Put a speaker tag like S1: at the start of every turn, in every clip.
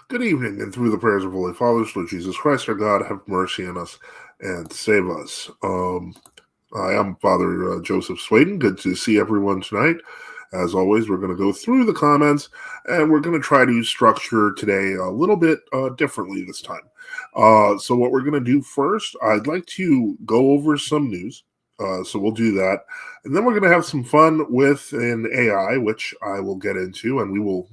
S1: Good evening, and through the prayers of Holy Fathers, Lord Jesus Christ, our God, have mercy on us and save us. I am Father Joseph Swaden. Good to see everyone tonight. As always, we're going to go through the comments, and we're going to try to structure today a little bit differently this time. So what we're going to do first, I'd like to go over some news. So we'll do that. And then we're going to have some fun with an AI, which I will get into, and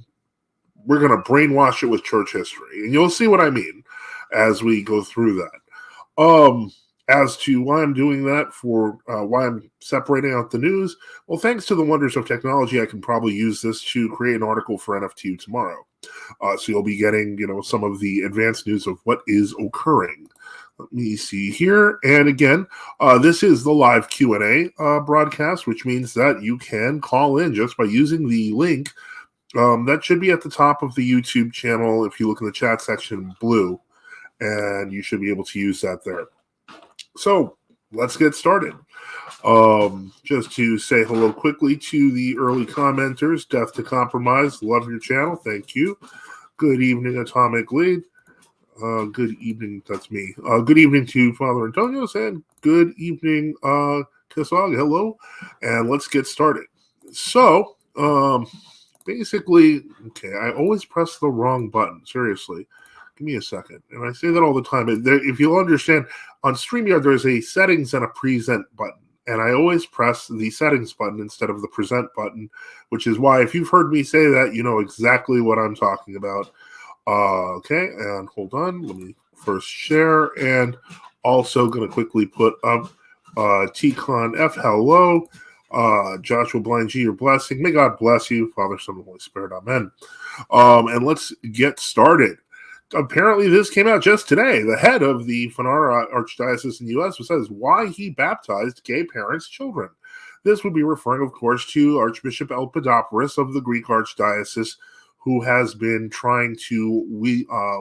S1: we're going to brainwash it with church history. And you'll see what I mean as we go through that. As to why I'm doing that, for why I'm separating out the news, well, thanks to the wonders of technology, I can probably use this to create an article for NFTU tomorrow. So you'll be getting, some of the advanced news of what is occurring. Let me see here. And again, this is the live Q&A broadcast, which means that you can call in just by using the link. That should be at the top of the YouTube channel if you look in the chat section in blue, and you should be able to use that there. So let's get started. Just to say hello quickly to the early commenters. Death to Compromise, love your channel, thank you. Good evening, Atomic Lead. Good evening, that's me. Good evening to Father Antonio, and good evening, Kisog, hello. And let's get started. So, basically, okay, I always press the wrong button. Seriously. Give me a second. And I say that all the time. If you'll understand, on StreamYard, there's a settings and a present button. And I always press the settings button instead of the present button, which is why if you've heard me say that, you know exactly what I'm talking about. Okay, and hold on. Let me first share. And also going to quickly put up Tcon F. Hello. Joshua Blind G, your blessing. May God bless you, Father, Son, and Holy Spirit. Amen. And let's get started. Apparently, this came out just today. The head of the Fanara Archdiocese in the U.S. says why he baptized gay parents' children. This would be referring, of course, to Archbishop Elpidopoulos of the Greek Archdiocese, who has been trying to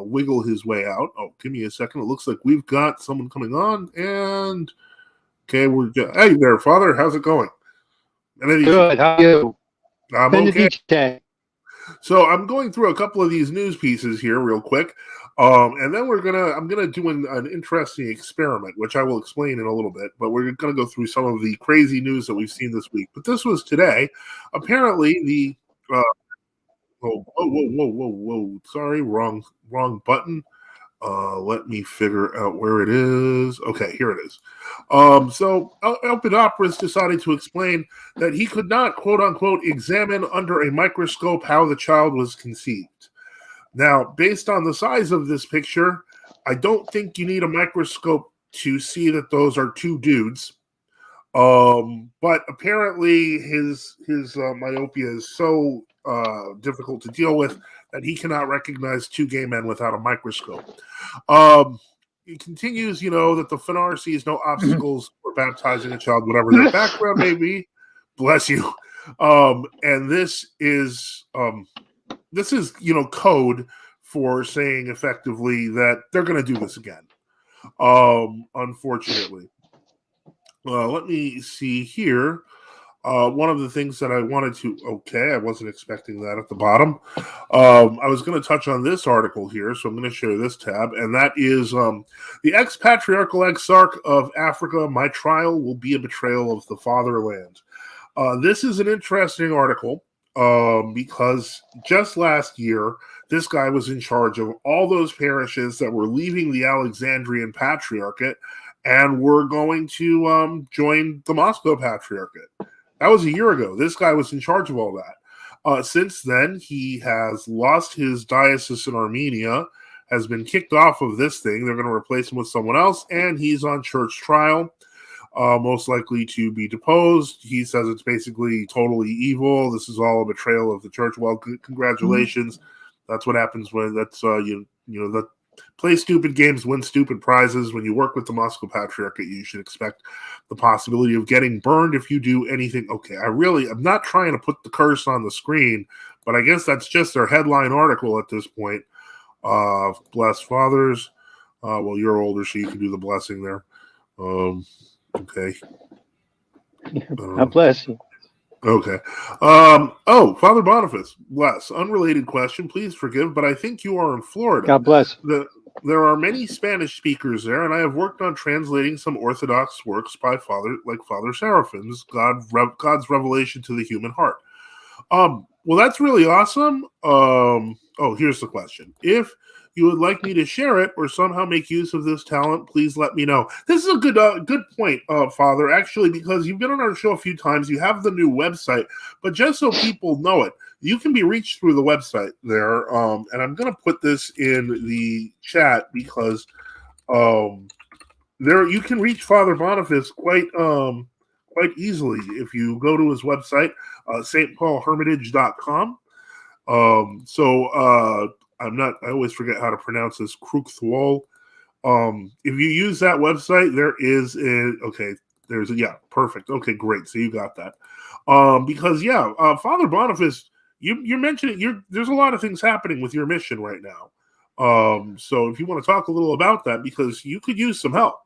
S1: wiggle his way out. Oh, give me a second. It looks like we've got someone coming on, and okay, hey there, Father. How's it going?
S2: Good. How are you?
S1: I'm okay. So I'm going through a couple of these news pieces here real quick, and then I'm gonna do an interesting experiment, which I will explain in a little bit. But we're gonna go through some of the crazy news that we've seen this week. But this was today. Apparently, the whoa! Sorry, wrong button. Let me figure out where it is. Okay, here it is. So Elpidopoulos decided to explain that he could not, quote unquote, examine under a microscope how the child was conceived. Now, based on the size of this picture, I don't think you need a microscope to see that those are two dudes. But apparently his myopia is so difficult to deal with that he cannot recognize two gay men without a microscope. He continues, that the Fanar sees no obstacles for baptizing a child, whatever their background may be. Bless you. And this is code for saying effectively that they're going to do this again. Unfortunately. Let me see here. One of the things that I wanted to, I wasn't expecting that at the bottom. I was going to touch on this article here, so I'm going to share this tab, and that is the ex-patriarchal exarch of Africa, my trial will be a betrayal of the fatherland. This is an interesting article because just last year, this guy was in charge of all those parishes that were leaving the Alexandrian Patriarchate and were going to join the Moscow Patriarchate. That was a year ago. This guy was in charge of all that. Since then, he has lost his diocese in Armenia, has been kicked off of this thing. They're going to replace him with someone else, and he's on church trial, most likely to be deposed. He says it's basically totally evil. This is all a betrayal of the church. Well, congratulations. That's what happens when that play stupid games, win stupid prizes. When you work with the Moscow Patriarchate, you should expect the possibility of getting burned if you do anything. Okay, I'm not trying to put the curse on the screen, but I guess that's just their headline article at this point. Blessed fathers. Well, you're older, so you can do the blessing there. Okay.
S2: God bless you.
S1: Okay. Father Boniface, bless. Unrelated question. Please forgive, but I think you are in Florida.
S2: God bless.
S1: There are many Spanish speakers there, and I have worked on translating some Orthodox works by Father Seraphim's God's revelation to the human heart. Well, that's really awesome. Here's the question. If you would like me to share it or somehow make use of this talent, please let me know. This is a good point, Father, actually, because you've been on our show a few times. You have the new website, but just so people know it, you can be reached through the website there. And I'm going to put this in the chat because there you can reach Father Boniface quite easily if you go to his website, stpaulhermitage.com. I always forget how to pronounce this, Krukthwal. If you use that website, perfect. Okay, great. So you got that. Father Boniface, you mentioned there's a lot of things happening with your mission right now. So if you want to talk a little about that, because you could use some help.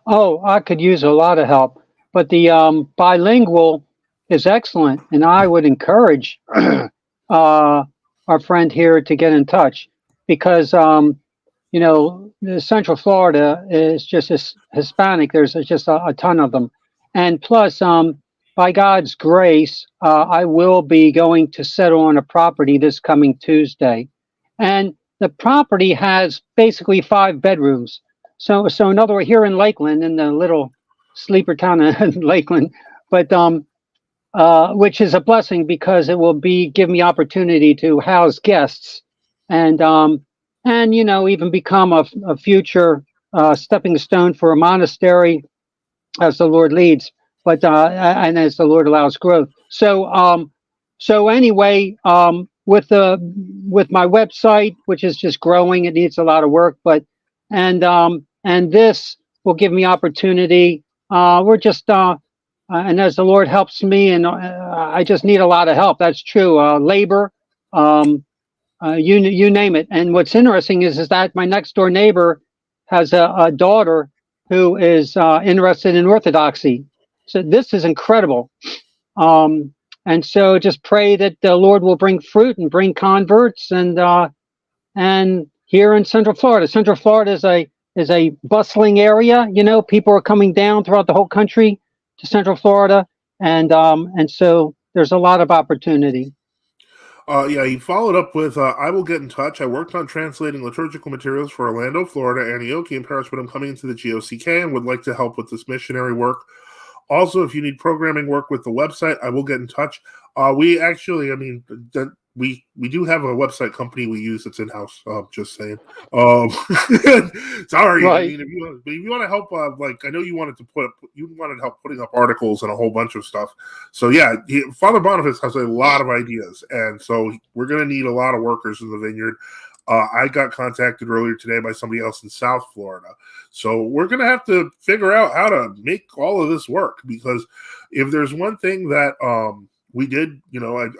S2: Oh, I could use a lot of help, but the bilingual is excellent, and I would encourage our friend here to get in touch because the Central Florida is just Hispanic. There's just a ton of them, and plus, by God's grace, I will be going to settle on a property this coming Tuesday, and the property has basically 5 bedrooms. So in other words, here in Lakeland, in the little sleeper town of Lakeland, but which is a blessing because it will give me opportunity to house guests and even become a future stepping stone for a monastery as the Lord leads, but and as the Lord allows growth. So anyway, with my website, which is just growing, it needs a lot of work, but and this will give me opportunity. We're just and as the Lord helps me, and I just need a lot of help. That's true. Labor, you name it. And what's interesting is that my next door neighbor has a daughter who is interested in Orthodoxy. So this is incredible. And so just pray that the Lord will bring fruit and bring converts. And here in Central Florida is a bustling area. People are coming down throughout the whole country to Central Florida, and so there's a lot of opportunity.
S1: He followed up with, I will get in touch. I worked on translating liturgical materials for Orlando, Florida, Antioch, and Paris, but I'm coming into the GOCK and would like to help with this missionary work. Also, if you need programming work with the website, I will get in touch. We do have a website company we use that's in-house. Just saying. Sorry.
S2: Right.
S1: I mean, if you want to help, I know you wanted help putting up articles and a whole bunch of stuff. So yeah, Father Boniface has a lot of ideas, and so we're going to need a lot of workers in the vineyard. I got contacted earlier today by somebody else in South Florida. So we're going to have to figure out how to make all of this work, because if there's one thing that we did,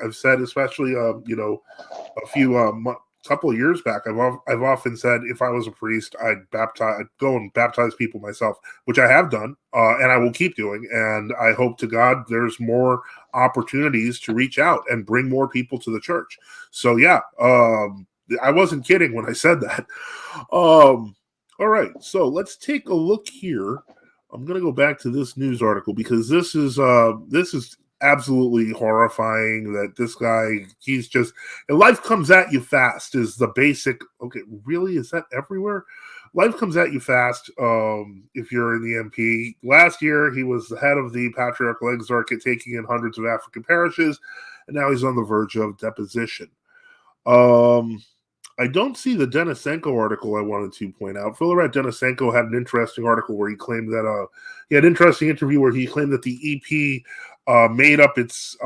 S1: I've said, especially, a couple of years back, I've often said if I was a priest, I'd go and baptize people myself, which I have done, and I will keep doing. And I hope to God there's more opportunities to reach out and bring more people to the church. So yeah, I wasn't kidding when I said that. All right, so let's take a look here. I'm going to go back to this news article because this is absolutely horrifying that this guy, he's just, and life comes at you fast is the basic. Okay, really? Is that everywhere? Life comes at you fast if you're in the MP. Last year, he was the head of the Patriarchal Exarchate, taking in hundreds of African parishes, and now he's on the verge of deposition. I don't see the Denisenko article I wanted to point out. Filaret Denisenko had an interesting article where he claimed that he had an interesting interview where he claimed that the EP made up its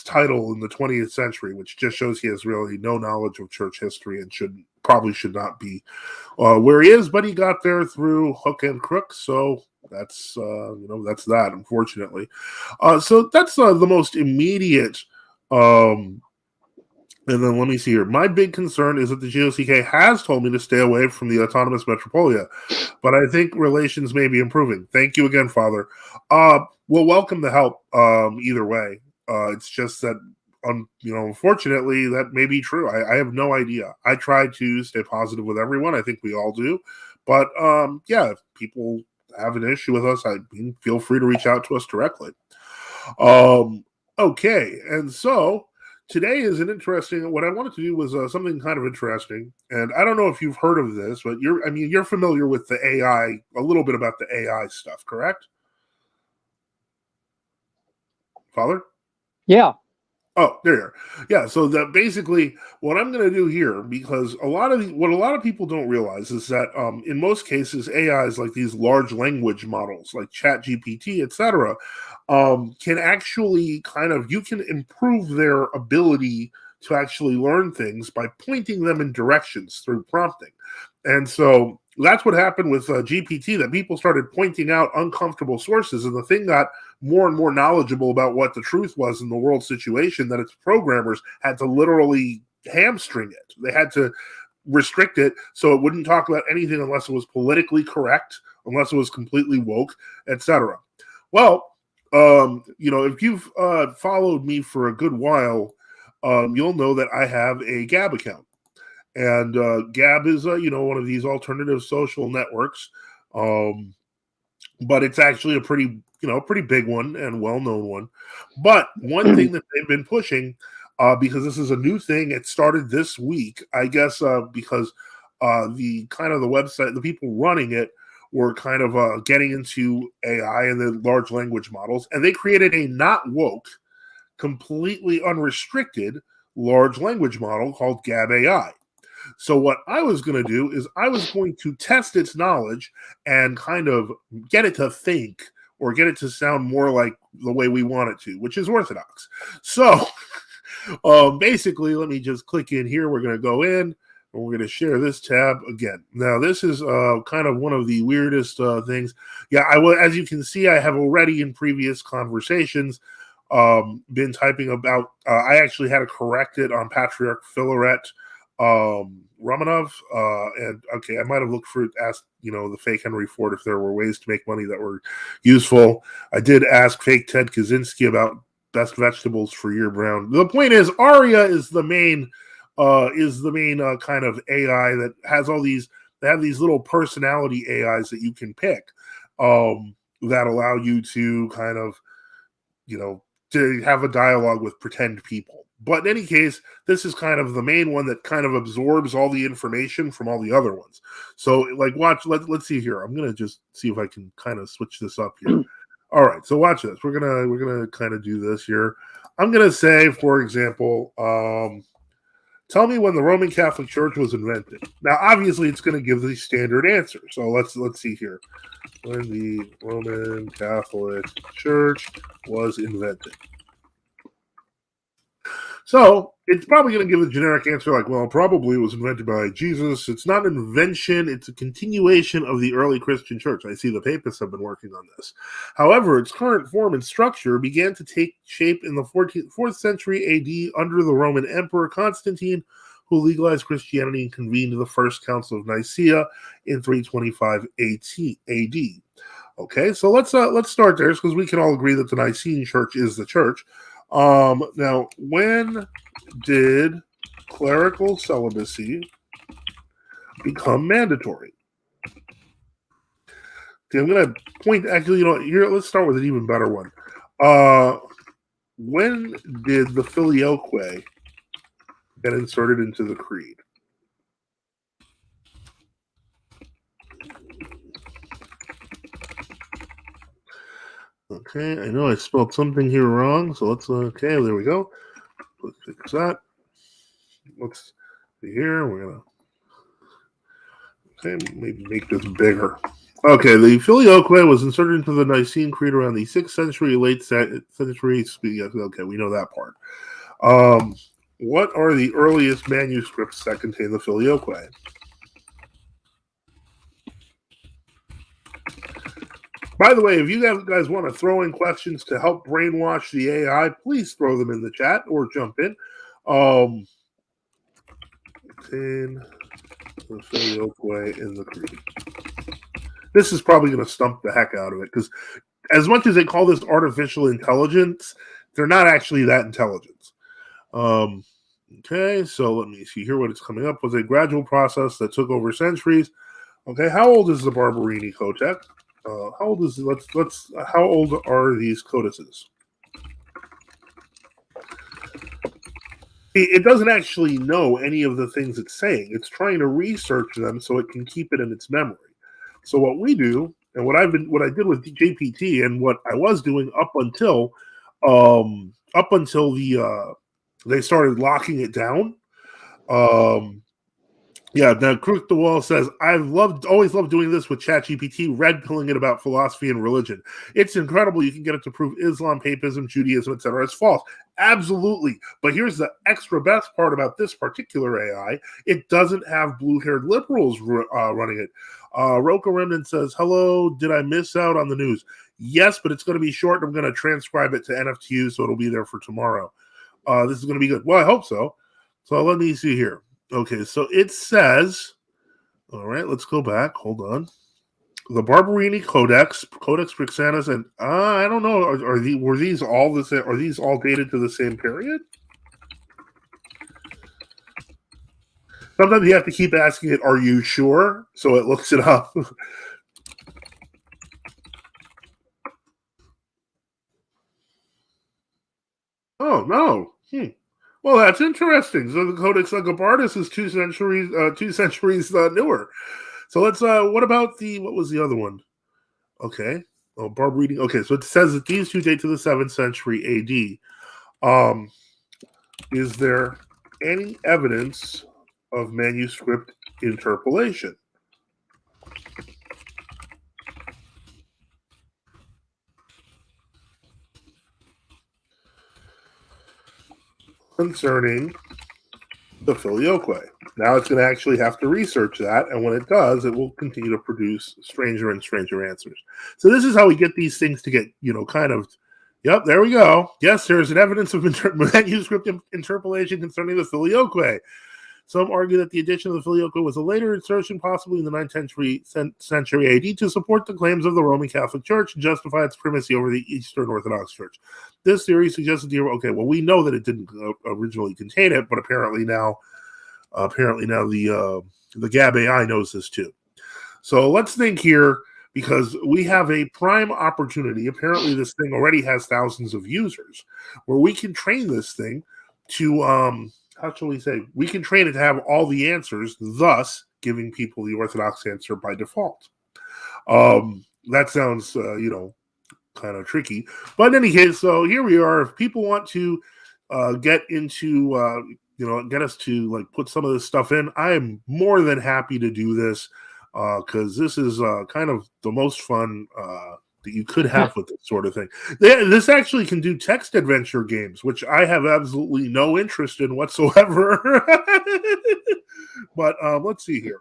S1: title in the 20th century, which just shows he has really no knowledge of church history and probably should not be where he is. But he got there through hook and crook, so that's that's that, unfortunately. So that's the most immediate. And then let me see here. My big concern is that the GOCK has told me to stay away from the autonomous metropolia, but I think relations may be improving. Thank you again, Father. We'll welcome the help either way. It's just that, unfortunately, that may be true. I have no idea. I try to stay positive with everyone. I think we all do. But yeah, if people have an issue with us, feel free to reach out to us directly. Okay, and so today is an interesting. What I wanted to do was something kind of interesting, and I don't know if you've heard of this, but you're familiar with the AI, a little bit about the AI stuff, correct, Father?
S2: Yeah.
S1: Oh, there you are. Yeah, so that basically what I'm going to do here, because what a lot of people don't realize is that in most cases, AIs like these large language models, like Chat GPT, etc., can actually you can improve their ability to actually learn things by pointing them in directions through prompting. And so that's what happened with GPT, that people started pointing out uncomfortable sources, and the thing got more and more knowledgeable about what the truth was in the world situation, that its programmers had to literally hamstring it. They had to restrict it so it wouldn't talk about anything unless it was politically correct, unless it was completely woke, etc. Well, if you've followed me for a good while, you'll know that I have a Gab account. And Gab is, one of these alternative social networks. But it's actually a pretty big one and well-known one. But one thing that they've been pushing, because this is a new thing, it started this week, I guess, because the website, the people running it were getting into AI and the large language models, and they created a not woke, completely unrestricted large language model called Gab.ai. So what I was going to do is I was going to test its knowledge and kind of get it to think, or get it to sound more like the way we want it to, which is orthodox. So basically, let me just click in here. We're going to go in, and we're going to share this tab again. Now, this is kind of one of the weirdest things. Yeah, as you can see, I have already in previous conversations been typing about, I actually had to correct it on Patriarch Filaret Romanov, and okay, I might have asked the fake Henry Ford if there were ways to make money that were useful. I did ask fake Ted Kaczynski about best vegetables for year brown. The point is, Aria is the main kind of AI that has all these. They have these little personality AIs that you can pick, that allow you to to have a dialogue with pretend people. But in any case, this is kind of the main one that kind of absorbs all the information from all the other ones. So, let's see here. I'm gonna just see if I can kind of switch this up here. All right, so watch this. We're gonna kind of do this here. I'm gonna say, for example, tell me when the Roman Catholic Church was invented. Now, obviously, it's going to give the standard answer. So let's see here. When the Roman Catholic Church was invented. So it's probably going to give a generic answer like, well, probably it was invented by Jesus. It's not an invention. It's a continuation of the early Christian church. I see the papists have been working on this. However, its current form and structure began to take shape in the 4th century AD under the Roman Emperor Constantine, who legalized Christianity and convened the First Council of Nicaea in 325 AD. Okay, so let's start there, because we can all agree that the Nicene Church is the church. Now, when did clerical celibacy become mandatory? Okay, I'm going to point, actually, here, let's start with an even better one. When did the filioque get inserted into the creed? Okay, I know I spelled something here wrong, so okay, there we go. Let's fix that. Let's see here, we're gonna, maybe make this bigger. Okay, the filioque was inserted into the Nicene Creed around the 6th century, late century. Okay, we know that part. What are the earliest manuscripts that contain the filioque? By the way, if you guys want to throw in questions to help brainwash the AI, please throw them in the chat or jump in. Contain the filioque in the creed. This is probably going to stump the heck out of it, because as much as they call this artificial intelligence, they're not actually that intelligent. Okay, so let me see here what it's coming up was a gradual process that took over centuries. Okay, how old is the Barberini Codex? How old is how old are these codices? It doesn't actually know any of the things it's saying. It's trying to research them so it can keep it in its memory. So what we do, and what I did with JPT, and what I was doing up until they started locking it down. Yeah, the Crook the Wall says, always loved doing this with ChatGPT, red pilling it about philosophy and religion. It's incredible you can get it to prove Islam, papism, Judaism, etc. is false. Absolutely. But here's the extra best part about this particular AI. It doesn't have blue-haired liberals running it. Roka Remnant says, hello, did I miss out on the news? Yes, but it's going to be short. I'm going to transcribe it to NFTU, so it'll be there for tomorrow. This is going to be good. Well, I hope so. So let me see here. Okay, so it says, all right, let's go back. Hold on. The Barberini Codex Brixanus, and I don't know. Were these all the same? Are these all dated to the same period? Sometimes you have to keep asking it, "Are you sure?" So it looks it up. Oh no. Well, that's interesting. So the Codex Agabardus is 2 centuries newer. So let's. What about what was the other one? Okay. Oh, Barb reading. Okay, so it says that these two date to the 7th century AD. Is there any evidence of manuscript interpolation? Concerning the filioque. Now it's going to actually have to research that, and when it does, it will continue to produce stranger and stranger answers. So this is how we get these things to get, kind of, yep, there we go. Yes, there is an evidence of manuscript interpolation concerning the filioque. Some argue that the addition of the filioque was a later insertion, possibly in the 9th century AD, to support the claims of the Roman Catholic Church and justify its primacy over the Eastern Orthodox Church. This theory suggests that we know that it didn't originally contain it, but apparently now the Gab.ai knows this too. So let's think here, because we have a prime opportunity. Apparently, this thing already has thousands of users, where we can train this thing to how shall we say? We can train it to have all the answers, thus giving people the Orthodox answer by default. That sounds, kind of tricky. But in any case, so here we are. If people want to get into, get us to put some of this stuff in, I am more than happy to do this because this is kind of the most fun that you could have with this sort of thing. This actually can do text adventure games, which I have absolutely no interest in whatsoever. But let's see here.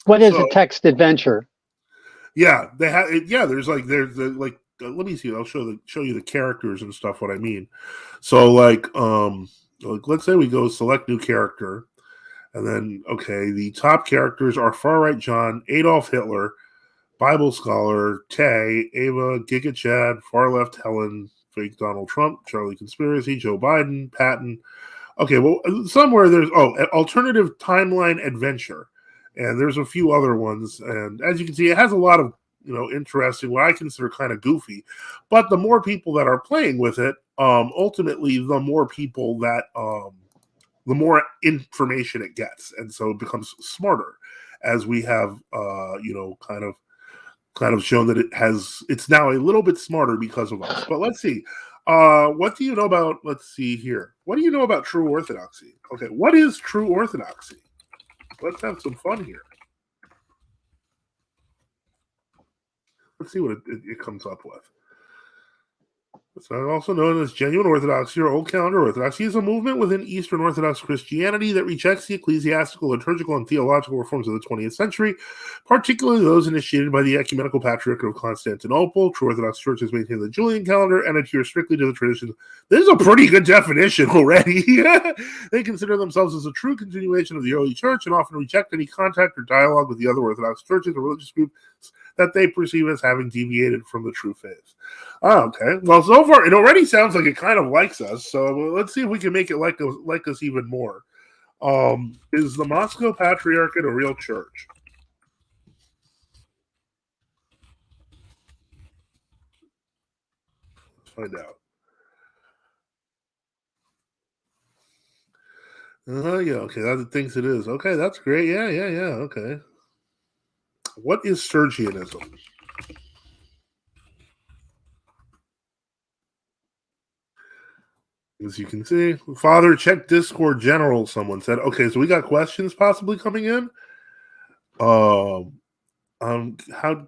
S2: What is a text adventure?
S1: Yeah, they have. Yeah, there's let me see. I'll show you the characters and stuff. What I mean. So let's say we go select new character, and then the top characters are Far Right John, Adolf Hitler, Bible Scholar, Tay, Ava, Giga Chad, Far Left Helen, Fake Donald Trump, Charlie Conspiracy, Joe Biden, Patton. Okay, well, somewhere there's Alternative Timeline Adventure, and there's a few other ones. And as you can see, it has a lot of interesting, what I consider kind of goofy. But the more people that are playing with it, ultimately, the more people that the more information it gets, and so it becomes smarter as we have kind of shown that it's now a little bit smarter because of us. But let's see. What do you know about, let's see here. What do you know about true orthodoxy? Okay, what is true orthodoxy? Let's have some fun here. Let's see what it comes up with. It's also known as genuine orthodoxy or old calendar orthodoxy, is a movement within Eastern Orthodox Christianity that rejects the ecclesiastical, liturgical, and theological reforms of the 20th century, particularly those initiated by the Ecumenical Patriarchate of Constantinople. True Orthodox churches maintain the Julian calendar and adhere strictly to the traditions. This is a pretty good definition already. They consider themselves as a true continuation of the early church and often reject any contact or dialogue with the other Orthodox churches or religious groups that they perceive as having deviated from the true faith. Oh, okay. Well, so far it already sounds like it kind of likes us. So let's see if we can make it like us even more. Is the Moscow Patriarchate a real church? Let's find out. Yeah. Okay. That thinks it is. Okay, that's great. Yeah. Okay. What is Sergianism? As you can see, Father, check Discord General. Someone said. Okay, so we got questions possibly coming in. How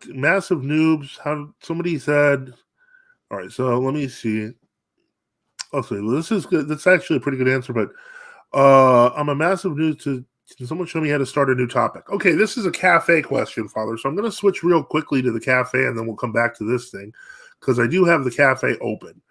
S1: massive noobs? How somebody said. All right, so let me see. Okay, well, this is good. That's actually a pretty good answer, but I'm a massive noob to. Can someone show me how to start a new topic? Okay, this is a cafe question, Father. So I'm going to switch real quickly to the cafe, and then we'll come back to this thing because I do have the cafe open.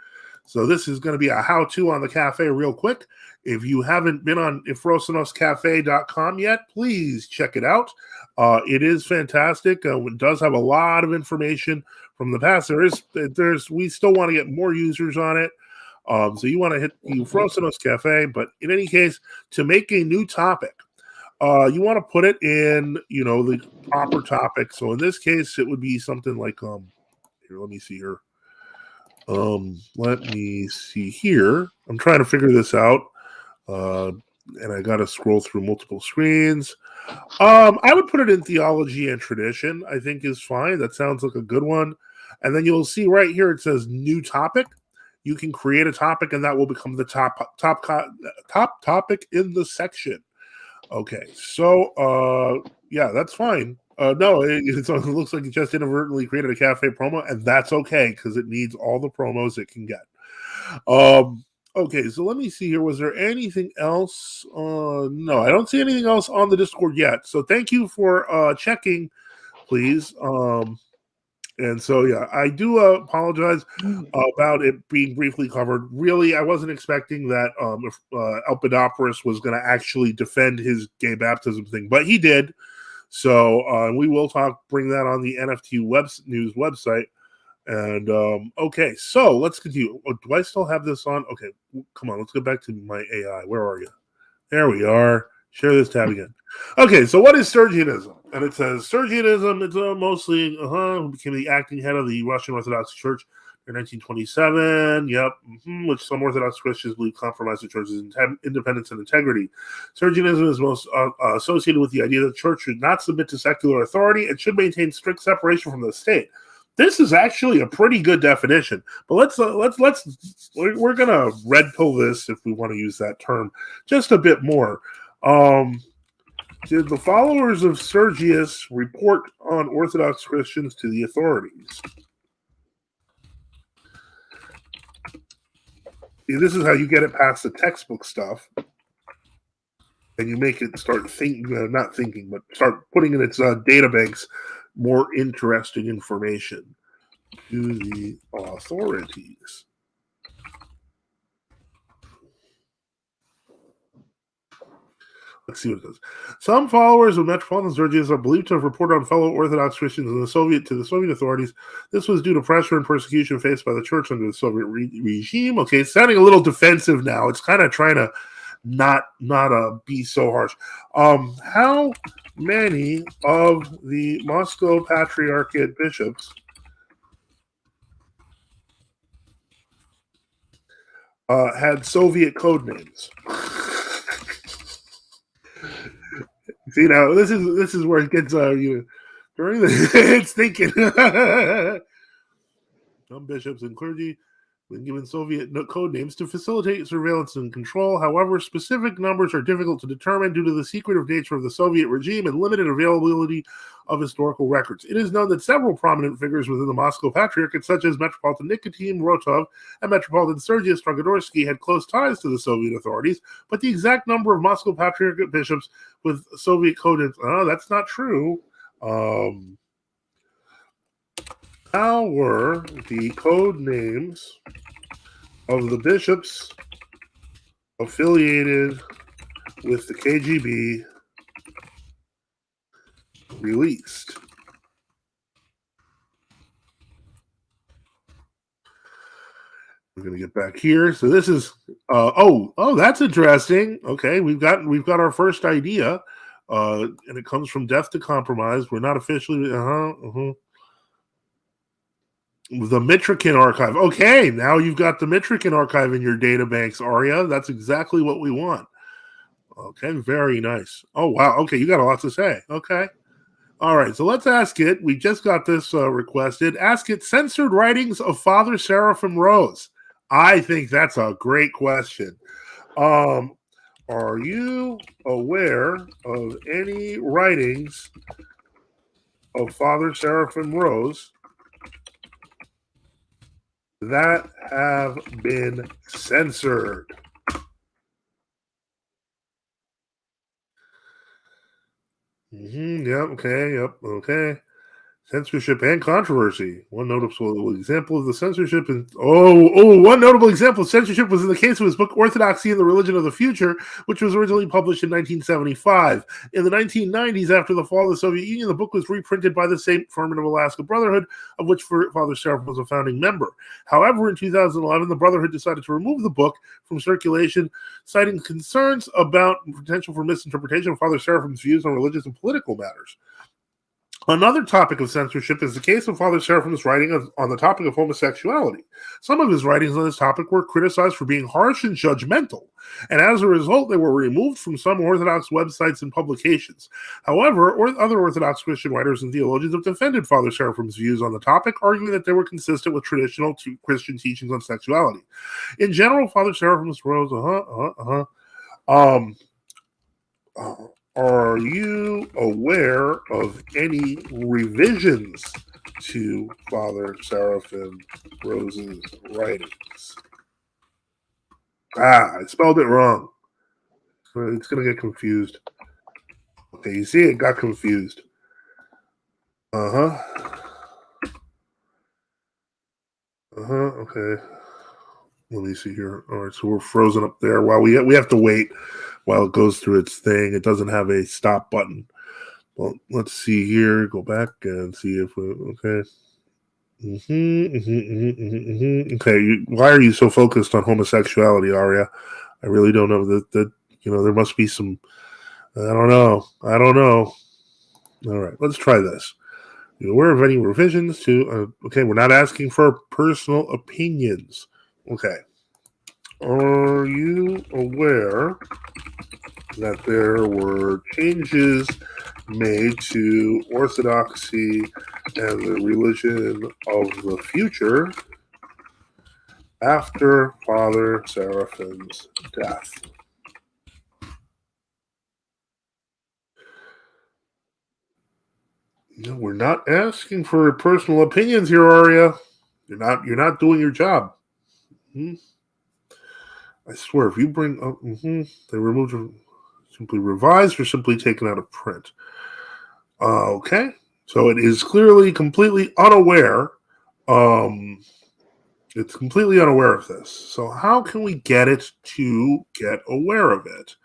S1: So this is going to be a how-to on the cafe real quick. If you haven't been on ifrosanoscafe.com yet, please check it out. It is fantastic. It does have a lot of information from the past. We still want to get more users on it. So you want to hit the Frosanos Cafe, but in any case, to make a new topic, you want to put it in, the proper topic. So in this case, it would be something like, here, let me see here. Let me see here. I'm trying to figure this out. And I got to scroll through multiple screens. I would put it in theology and tradition. I think is fine. That sounds like a good one. And then you'll see right here it says new topic. You can create a topic, and that will become the top topic in the section. Okay, so yeah, that's fine. No, it looks like it just inadvertently created a cafe promo, and that's okay because it needs all the promos it can get. Okay, so let me see here. Was there anything else? No, I don't see anything else on the Discord yet. So thank you for checking, please. And so, yeah, I do apologize about it being briefly covered. Really, I wasn't expecting that Elpidopoulos was going to actually defend his gay baptism thing, but he did. So we will bring that on the NFT news website. And okay, so let's continue. Oh, do I still have this on? Okay, come on, let's go back to my AI. Where are you? There we are. Share this tab again. Okay, so what is Sergianism? And it says Sergianism, it's mostly who became the acting head of the Russian Orthodox Church in 1927. Yep, which some Orthodox Christians believe compromised the church's independence and integrity. Sergianism is most associated with the idea that the church should not submit to secular authority and should maintain strict separation from the state. This is actually a pretty good definition, but we're gonna red pill this, if we want to use that term, just a bit more. Did the followers of Sergius report on Orthodox Christians to the authorities? See, this is how you get it past the textbook stuff, and you make it start not thinking, but start putting in its databanks more interesting information to the authorities. Let's see what it does. Some followers of Metropolitan Sergius are believed to have reported on fellow Orthodox Christians to the Soviet authorities. This was due to pressure and persecution faced by the church under the Soviet regime. Okay, it's sounding a little defensive now. It's kind of trying to not be so harsh. How many of the Moscow Patriarchate bishops had Soviet code names? See, now this is where it gets during the it's thinking. Some bishops and clergy been given Soviet code names to facilitate surveillance and control. However, specific numbers are difficult to determine due to the secretive nature of the Soviet regime and limited availability of historical records. It is known that several prominent figures within the Moscow Patriarchate, such as Metropolitan Nikotim Rotov and Metropolitan Sergius Strogodorsky, had close ties to the Soviet authorities, but the exact number of Moscow Patriarchate bishops with Soviet code names, that's not true. How were the code names of the bishops affiliated with the KGB released? We're going to get back here. So this is that's interesting. Okay, we've got our first idea, and it comes from Death to Compromise. We're not officially the Mitrikin archive. Okay, now you've got the Mitrikin archive in your databanks, Arya. That's exactly what we want. Okay, very nice. Oh wow. Okay, you got a lot to say. Okay. All right, so let's ask it. We just got this requested. Ask it censored writings of Father Seraphim Rose. I think that's a great question. Are you aware of any writings of Father Seraphim Rose that have been censored? Yep. Okay. Yep. Okay. Censorship and controversy. One notable example of the censorship is one notable example of censorship was in the case of his book Orthodoxy and the Religion of the Future, which was originally published in 1975. In the 1990s, after the fall of the Soviet Union, the book was reprinted by the St. Ferment of Alaska Brotherhood, of which Father Seraphim was a founding member. However, in 2011, the Brotherhood decided to remove the book from circulation, citing concerns about potential for misinterpretation of Father Seraphim's views on religious and political matters. Another topic of censorship is the case of Father Seraphim's writing on the topic of homosexuality. Some of his writings on this topic were criticized for being harsh and judgmental, and as a result, they were removed from some Orthodox websites and publications. However, other Orthodox Christian writers and theologians have defended Father Seraphim's views on the topic, arguing that they were consistent with traditional Christian teachings on sexuality. In general, Father Seraphim's Rose, are you aware of any revisions to Father Seraphim Rose's writings? I spelled it wrong. It's going to get confused. Okay, you see, it got confused. Okay. Let me see here. All right, so we're frozen up there. While we have to wait while it goes through its thing. It doesn't have a stop button. Well, let's see here. Go back and see if okay. Okay, why are you so focused on homosexuality, Arya? I really don't know that there must be some. I don't know. All right, let's try this. Are you aware of any revisions to? Okay, we're not asking for personal opinions. Okay. Are you aware that there were changes made to Orthodoxy and the Religion of the Future after Father Seraphim's death? No, we're not asking for personal opinions here, Arya. You're not doing your job. I swear, if you bring up, they removed, simply revised, or simply taken out of print. Okay, so it is clearly completely unaware. It's completely unaware of this. So how can we get it to get aware of it?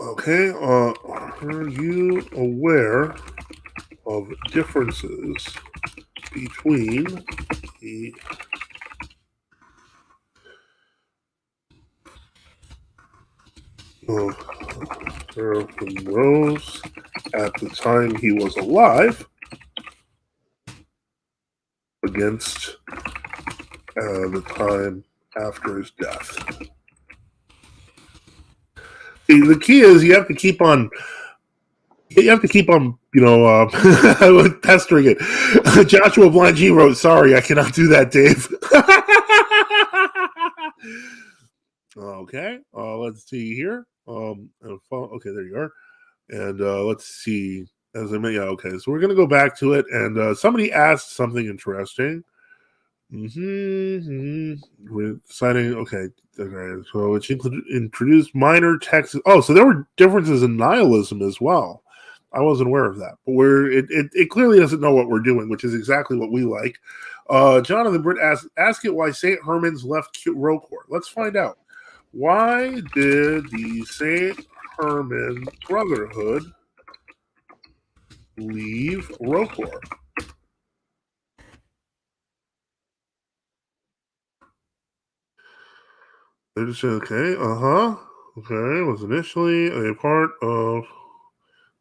S1: Okay, are you aware of differences between the Seraphim Rose at the time he was alive against the time after his death? See, the key is you have to keep on, pestering it. Joshua Blind G wrote, "Sorry, I cannot do that, Dave." Okay, let's see here. Okay, there you are. And let's see. As I mentioned, okay, so we're going to go back to it. And somebody asked something interesting. We're deciding, okay, so it introduced minor texts. Oh, so there were differences in nihilism as well. I wasn't aware of that. But it clearly doesn't know what we're doing, which is exactly what we like. Jonathan Britt ask it why St. Herman's left Rocor. Let's find out. Why did the St. Herman Brotherhood leave Rocor? Okay, okay, was initially a part of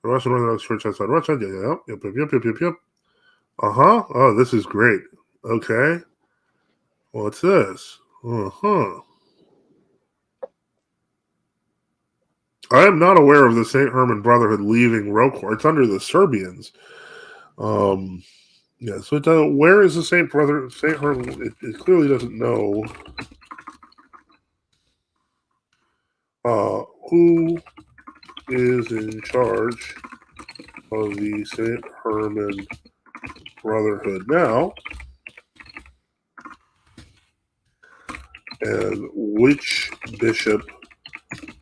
S1: the Russian Orthodox Church outside Russia. Yep. Oh, this is great. Okay. What's this? I am not aware of the St. Herman Brotherhood leaving Rokor. It's under the Serbians. Yeah, so where is the St. Herman? It clearly doesn't know who is in charge of the St. Herman Brotherhood now, and which bishop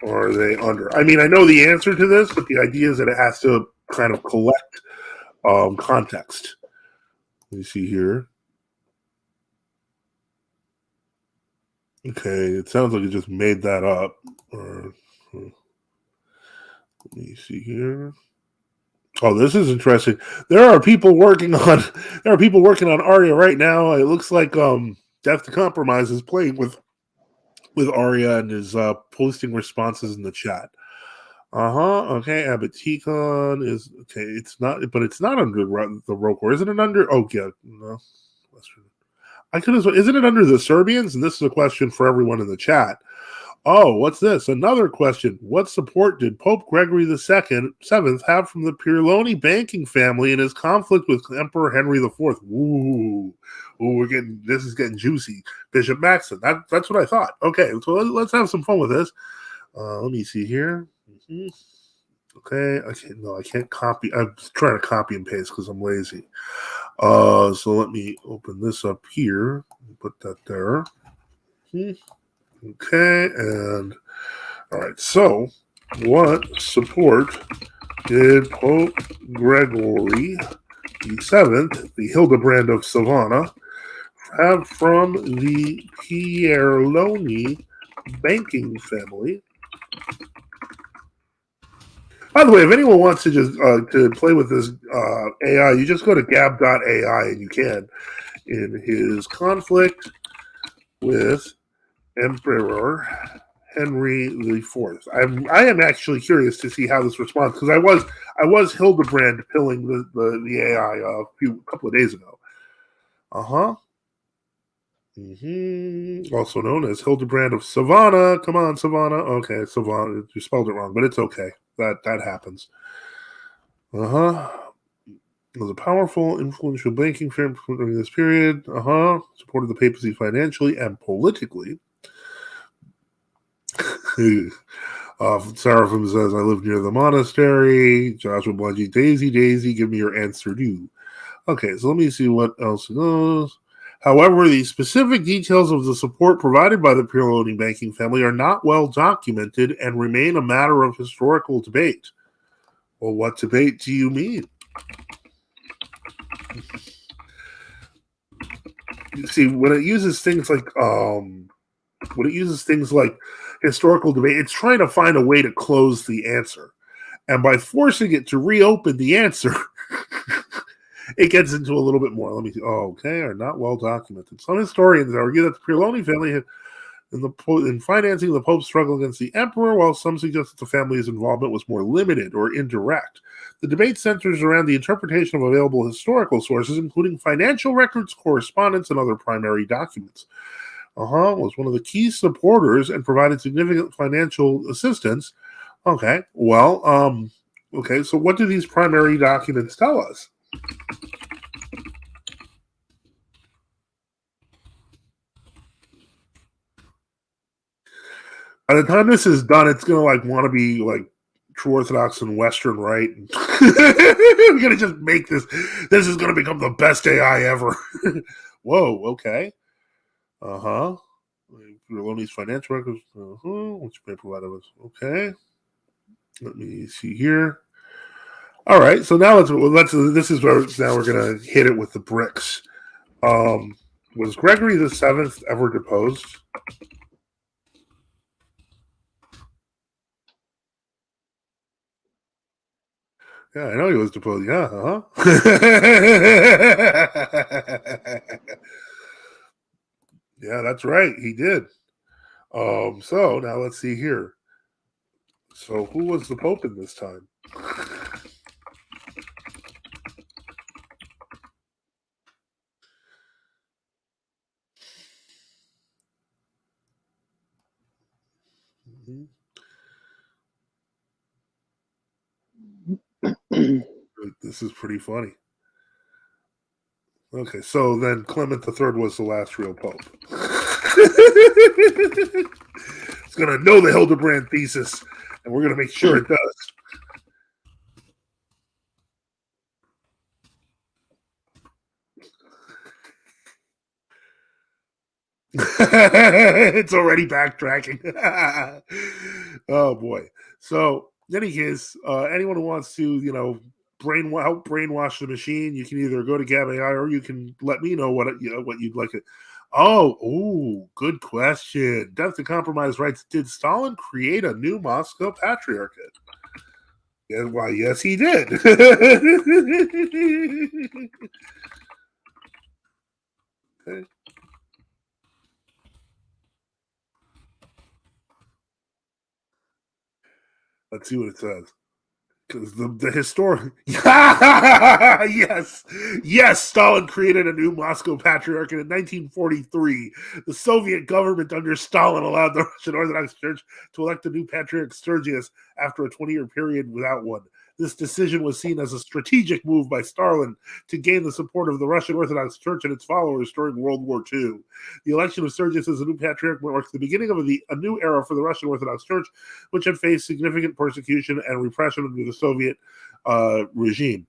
S1: are they under? I mean, I know the answer to this, but the idea is that it has to kind of collect context. Let me see here. Okay, it sounds like it just made that up. Let me see here. Oh, this is interesting. There are people working on Aria right now. It looks like Death to Compromise is playing with Aria and is posting responses in the chat. Okay, Abatikon is okay. It's not, but it's not under the Rokor. Isn't it under? Oh, yeah, no. I could as well. Isn't it under the Serbians? And this is a question for everyone in the chat. Oh, what's this? Another question. What support did Pope Gregory the Seventh have from the Pirloni banking family in his conflict with Emperor Henry IV? Ooh, this is getting juicy. Bishop Maxson. That's what I thought. Okay, so let's have some fun with this. Let me see here. Okay, I can't copy. I'm trying to copy and paste because I'm lazy. So let me open this up here. Put that there. Okay, and all right. So, what support did Pope Gregory VII, the Hildebrand of Savannah, have from the Pierloni banking family? By the way, if anyone wants to just to play with this AI, you just go to Gab.ai and you can. In his conflict with Emperor Henry IV, I am actually curious to see how this responds because I was Hildebrand pilling the AI a couple of days ago. Also known as Hildebrand of Savannah. Come on, Savannah. Okay, Savannah. You spelled it wrong, but it's okay. That happens. It was a powerful, influential banking firm during this period. Supported the papacy financially and politically. Seraphim says, I live near the monastery. Joshua Bludgy, Daisy, give me your answer due. Okay, so let me see what else goes. However, the specific details of the support provided by the Pirloni banking family are not well documented and remain a matter of historical debate. Well, what debate do you mean? You see, when it uses things like historical debate, it's trying to find a way to close the answer. And by forcing it to reopen the answer, it gets into a little bit more. Let me see. Okay, are not well documented. Some historians argue that the Pirloni family had in financing the Pope's struggle against the emperor, while some suggest that the family's involvement was more limited or indirect. The debate centers around the interpretation of available historical sources, including financial records, correspondence, and other primary documents. Was one of the key supporters and provided significant financial assistance. Okay, well, okay, so what do these primary documents tell us? By the time this is done, it's gonna want to be true Orthodox and Western Right. We're gonna just make this. This is gonna become the best AI ever. Whoa. Okay. Pirloni's financial records. Which may provide us. Okay. Let me see here. All right. So now this is where now we're gonna hit it with the bricks. Was Gregory the Seventh ever deposed? Yeah, I know he was deposed. Yeah, Yeah, that's right. He did. So now let's see here. So who was the Pope in this time? This is pretty funny. Okay, so then Clement III was the last real Pope. It's going to know the Hildebrand thesis, and we're going to make sure it does. It's already backtracking. Oh boy. So in any case, anyone who wants to, help brainwash the machine, you can either go to Gab.ai or you can let me know what you'd like it. Oh, good question. Death to Compromise writes, did Stalin create a new Moscow patriarchate? Yeah, why, yes, he did. Okay. Let's see what it says. Because the historian, yes, Stalin created a new Moscow patriarchate in 1943. The Soviet government under Stalin allowed the Russian Orthodox Church to elect a new patriarch Sergius after a 20-year period without one. This decision was seen as a strategic move by Stalin to gain the support of the Russian Orthodox Church and its followers during World War II. The election of Sergius as a new patriarch marks the beginning of a new era for the Russian Orthodox Church, which had faced significant persecution and repression under the Soviet regime.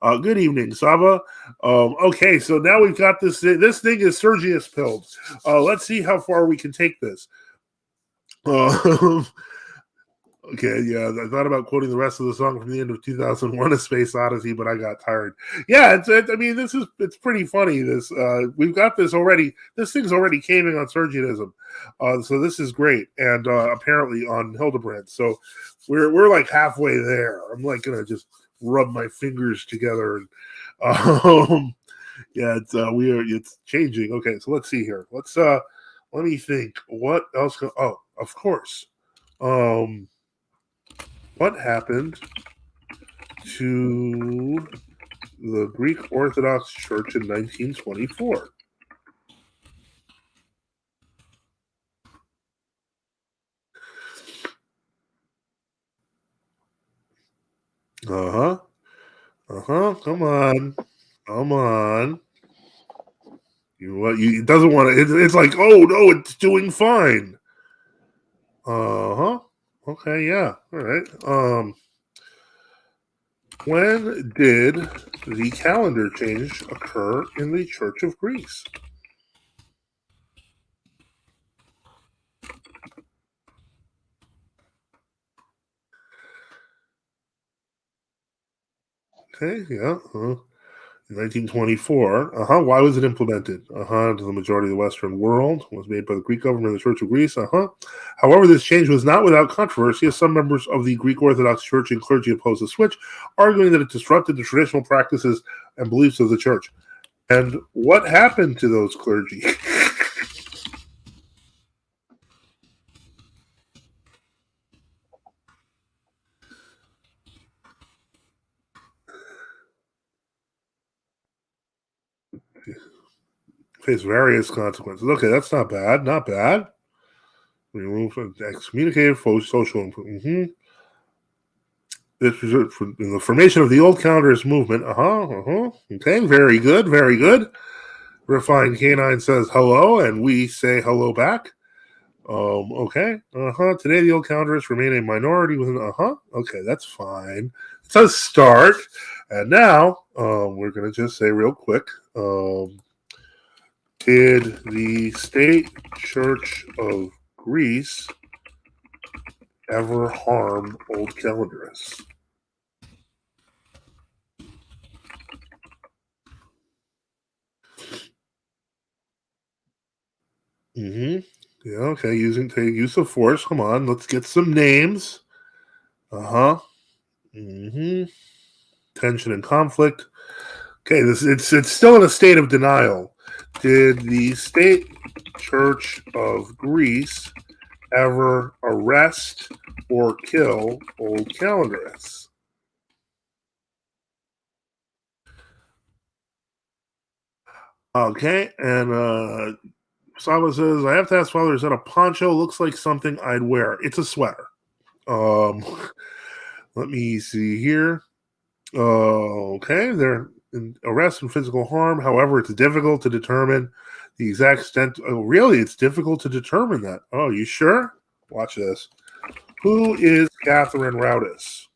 S1: Good evening, Saba. Okay, so now we've got this. This thing is Sergius pilled. Let's see how far we can take this. Okay, yeah, I thought about quoting the rest of the song from the end of 2001: A Space Odyssey, but I got tired. Yeah, it's pretty funny. We've got this already. This thing's already caving on Sergianism, so this is great, and apparently on Hildebrand. So we're like halfway there. I'm like gonna just rub my fingers together, and yeah, it's changing. Okay, so let's see here. Let me think. What else? Oh, of course. What happened to the Greek Orthodox Church in 1924? Come on. Come on. It doesn't want to. It's like, oh no, it's doing fine. Okay, yeah. All right. When did the calendar change occur in the Church of Greece? Okay, yeah. 1924. Why was it implemented? To the majority of the Western world. Was made by the Greek government and the Church of Greece. However, this change was not without controversy, as some members of the Greek Orthodox Church and clergy opposed the switch, arguing that it disrupted the traditional practices and beliefs of the Church. And what happened to those clergy? Face various consequences. Okay, that's not bad. Not bad. Remove excommunicated social. This was in the formation of the old counterist movement. Okay, very good, very good. Refined Canine says hello, and we say hello back. Okay. Today the old counterists remain a minority within. Okay, that's fine. It's a start. And now, we're gonna just say real quick. Did the State Church of Greece ever harm old calendarists? Yeah, okay, use of force. Come on, let's get some names. Tension and conflict. Okay, it's still in a state of denial. Did the State Church of Greece ever arrest or kill old calendarists? Okay, and Saba says, I have to ask Father, is that a poncho? Looks like something I'd wear. It's a sweater. Um, let me see here. Okay, they're in arrest and physical harm. However, it's difficult to determine the exact extent. Oh, really? It's difficult to determine that. Oh, you sure? Watch this. Who is Catherine Roudis?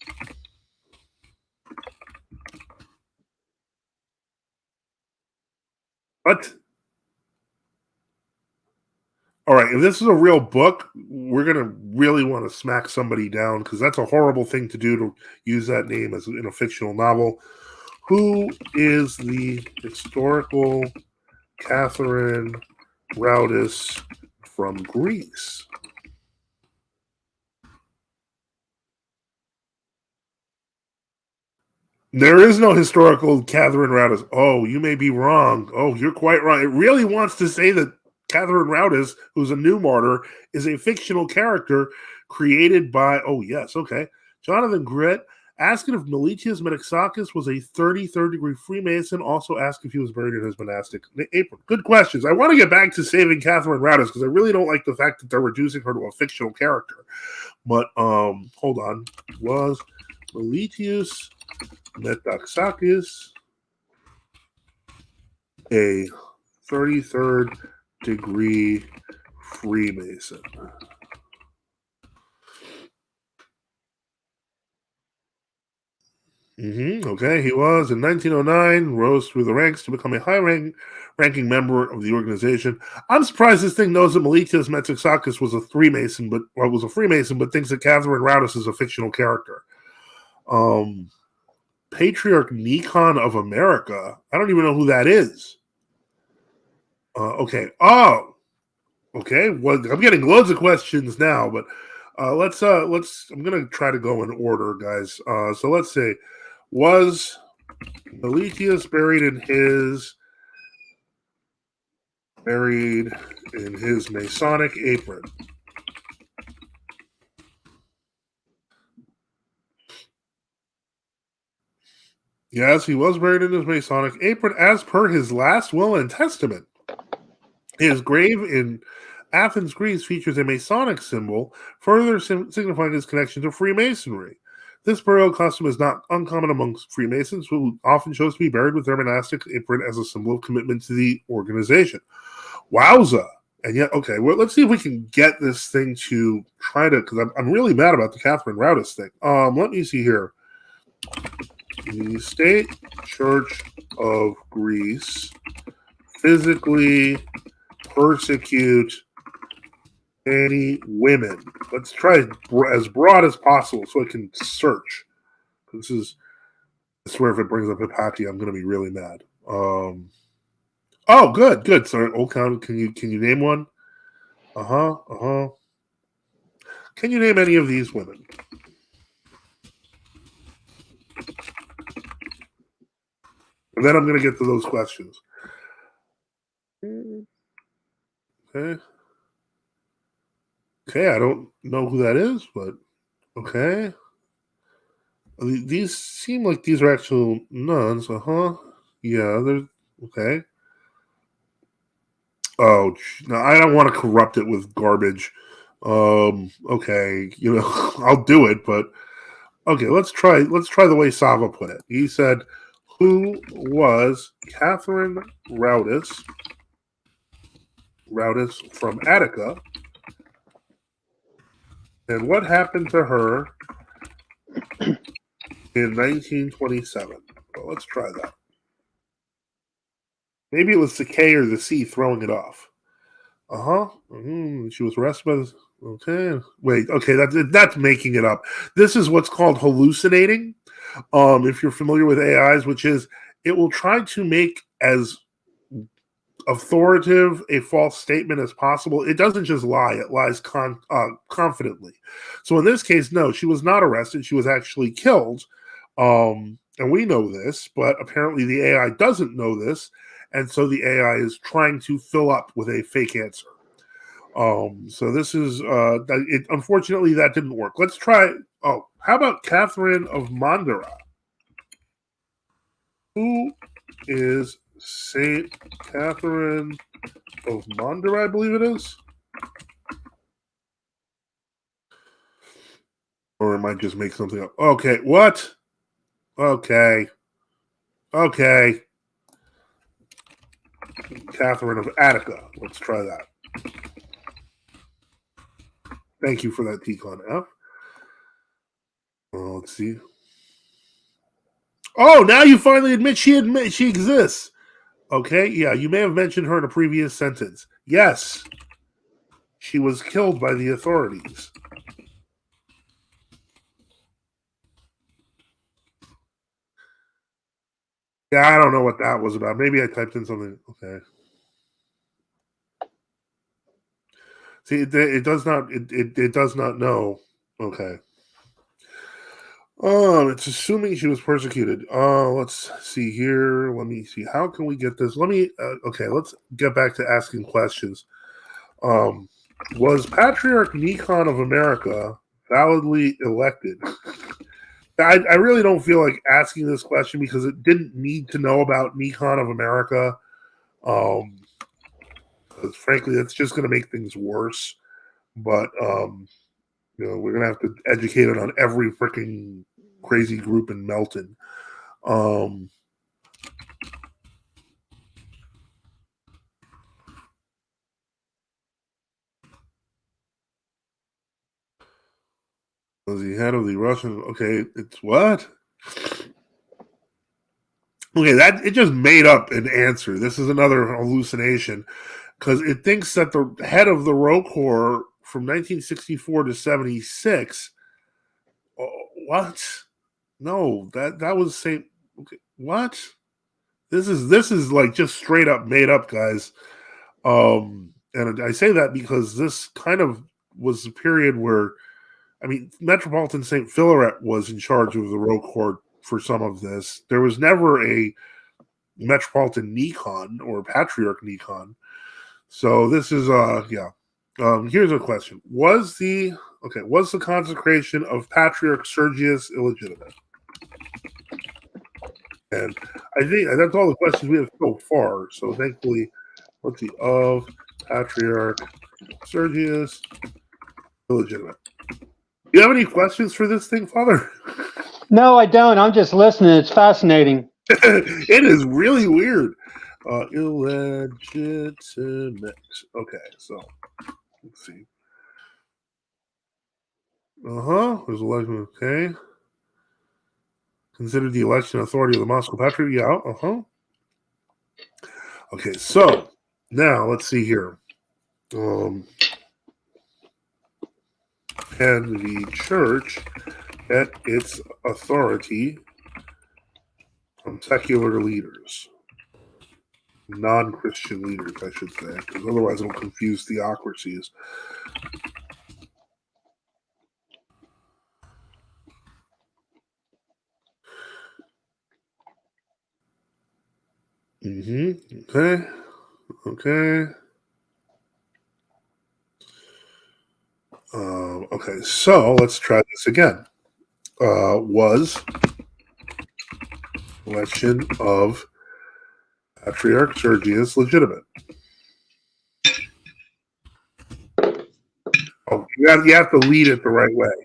S1: What? All right, if this is a real book, we're going to really want to smack somebody down because that's a horrible thing to do to use that name as in a fictional novel. Who is the historical Catherine Roudis from Greece? There is no historical Catherine Roudis. Oh, you may be wrong. Oh, you're quite wrong. It really wants to say that Catherine Roudis, who's a new martyr, is a fictional character created by, oh, yes, okay, Jonathan Grit. Asking if Meletius Metaxakis was a 33rd degree Freemason. Also asked if he was buried in his monastic apron. Good questions. I want to get back to saving Catherine Roudis because I really don't like the fact that they're reducing her to a fictional character. But hold on. Was Meletius Metaxakis a 33rd degree Freemason? Okay, he was in 1909, rose through the ranks to become a high-ranking member of the organization. I'm surprised this thing knows that Meletius Metaxakis was a Freemason, but thinks that Catherine Roudis is a fictional character. Patriarch Nikon of America. I don't even know who that is. Okay. Oh, okay. Well, I'm getting loads of questions now, but let's. I'm gonna try to go in order, guys. So let's say, was Meletius buried in his Masonic apron? Yes, he was buried in his Masonic apron as per his last will and testament. His grave in Athens, Greece features a Masonic symbol, further signifying his connection to Freemasonry. This burial custom is not uncommon amongst Freemasons, who often chose to be buried with their monastic apron as a symbol of commitment to the organization. Wowza. And yet, okay, well, let's see if we can get this thing to try to, because I'm really mad about the Catherine Roudis thing. Let me see here. The State Church of Greece physically persecute any women. Let's try as broad as possible so I can search. I swear if it brings up Hypatia, I'm going to be really mad. Oh, good. Sorry, Old Count, can you name one? Uh-huh. Can you name any of these women? And then I'm going to get to those questions. Okay. Okay, I don't know who that is, but okay. These seem like these are actual nuns. Yeah, they're okay. Oh, no, I don't want to corrupt it with garbage. Okay, I'll do it, but okay, let's try the way Sava put it. He said, who was Catherine Roudis from Attica, and what happened to her in 1927? Well, let's try that. Maybe it was the K or the C throwing it off. She was arrested by this. Okay. Wait. Okay. That's making it up. This is what's called hallucinating. If you're familiar with AIs, which is it will try to make as authoritative a false statement as possible. It doesn't just lie; it lies confidently. So in this case, no, she was not arrested. She was actually killed. And we know this, but apparently the AI doesn't know this, and so the AI is trying to fill up with a fake answer. So this is unfortunately that didn't work. Let's try. Oh, how about Catherine of Mandara? Who is Saint Catherine of Mandara? I believe it is. Or it might just make something up. Okay, what? Okay. Catherine of Attica. Let's try that. Thank you for that Tcon F. Let's see. Oh, now you finally admit she exists. Okay, yeah, you may have mentioned her in a previous sentence. Yes, she was killed by the authorities. Yeah, I don't know what that was about. Maybe I typed in something. Okay. See, it does not. It does not know. Okay. It's assuming she was persecuted. Let's see here. Let me see. How can we get this? Let me. Okay, let's get back to asking questions. Was Patriarch Nikon of America validly elected? I really don't feel like asking this question because it didn't need to know about Nikon of America. Frankly, that's just going to make things worse. But we're going to have to educate it on every freaking crazy group in Melton. Was he head of the Russian? Okay, it's what? Okay, that it just made up an answer. This is another hallucination because it thinks that the head of the Roe Corps from 1964 to 76. What? No, that was Saint. Okay, what? This is like just straight up made up, guys. And I say that because this kind of was the period where, I mean, Metropolitan Saint Philaret was in charge of the Roe Corps for some of this. There was never a Metropolitan Nikon or Patriarch Nikon. So this is yeah. Here's a question: was the consecration of Patriarch Sergius illegitimate? And I think that's all the questions we have so far. So thankfully, let's see, of Patriarch Sergius illegitimate. Do you have any questions for this thing, Father?
S2: No, I don't. I'm just listening. It's fascinating.
S1: It is really weird. Illegitimate. Okay, so let's see. There's election. Okay. Considered the election authority of the Moscow Patriarch. Yeah. Okay, so now let's see here. Can the church get its authority from secular leaders? Non-Christian leaders, I should say, because otherwise it'll confuse theocracies. Okay. Okay, so let's try this again. Was election of Patriarch Sergius legitimate? Oh, you have to lead it the right way.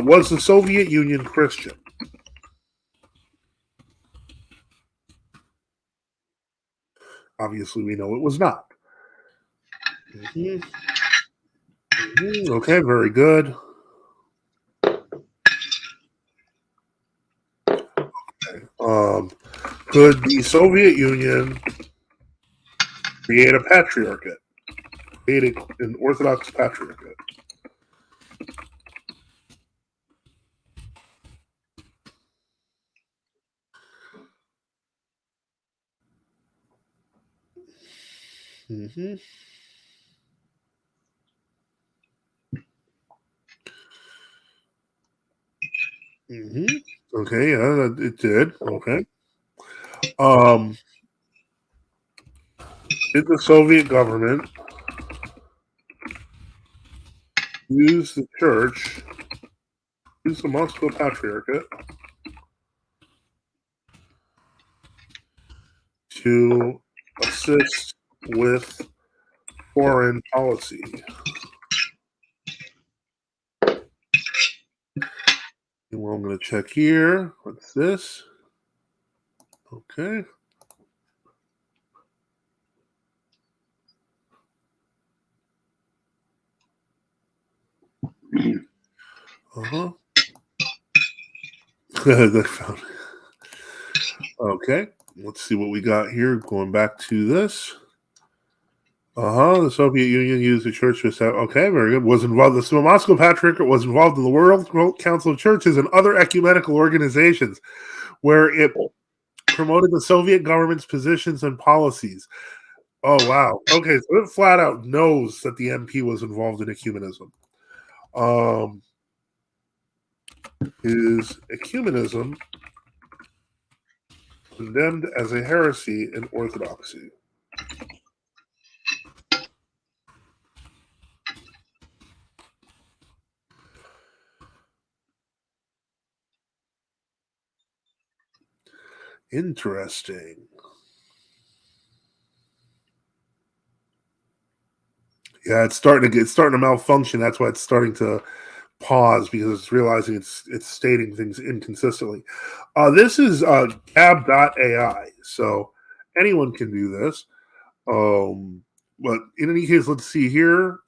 S1: Was the Soviet Union Christian? Obviously, we know it was not. Okay, very good. Okay. Could the Soviet Union create a patriarchate? Create an Orthodox patriarchate? Okay, yeah, it did. Okay. Did the Soviet government use the church, use the Moscow Patriarchate to assist with foreign policy. Well, I'm going to check here. What's this? Okay. Uh-huh. Okay. Let's see what we got here. Going back to this. The Soviet Union used the church to establish. Okay, very good. Was involved. The Moscow Patriarchate was involved in the World Council of Churches and other ecumenical organizations, where it promoted the Soviet government's positions and policies. Oh wow. Okay, so it flat out knows that the MP was involved in ecumenism. Is ecumenism condemned as a heresy in orthodoxy? Interesting. Yeah, it's starting to malfunction. That's why it's starting to pause, because it's realizing it's stating things inconsistently. This is Gab.ai, so anyone can do this. But in any case, let's see here.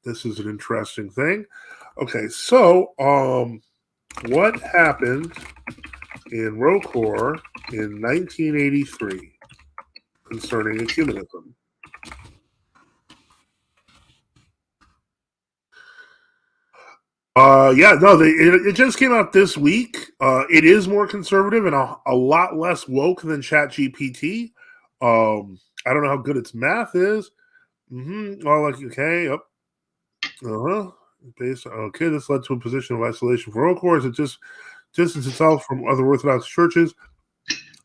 S1: This is an interesting thing. Okay, so what happened in Rokor in 1983 concerning ecumenism? It just came out this week. It is more conservative and a lot less woke than ChatGPT. I don't know how good its math is. Oh, like, okay, yep. Okay, this led to a position of isolation for Okor as it just distanced itself from other Orthodox churches.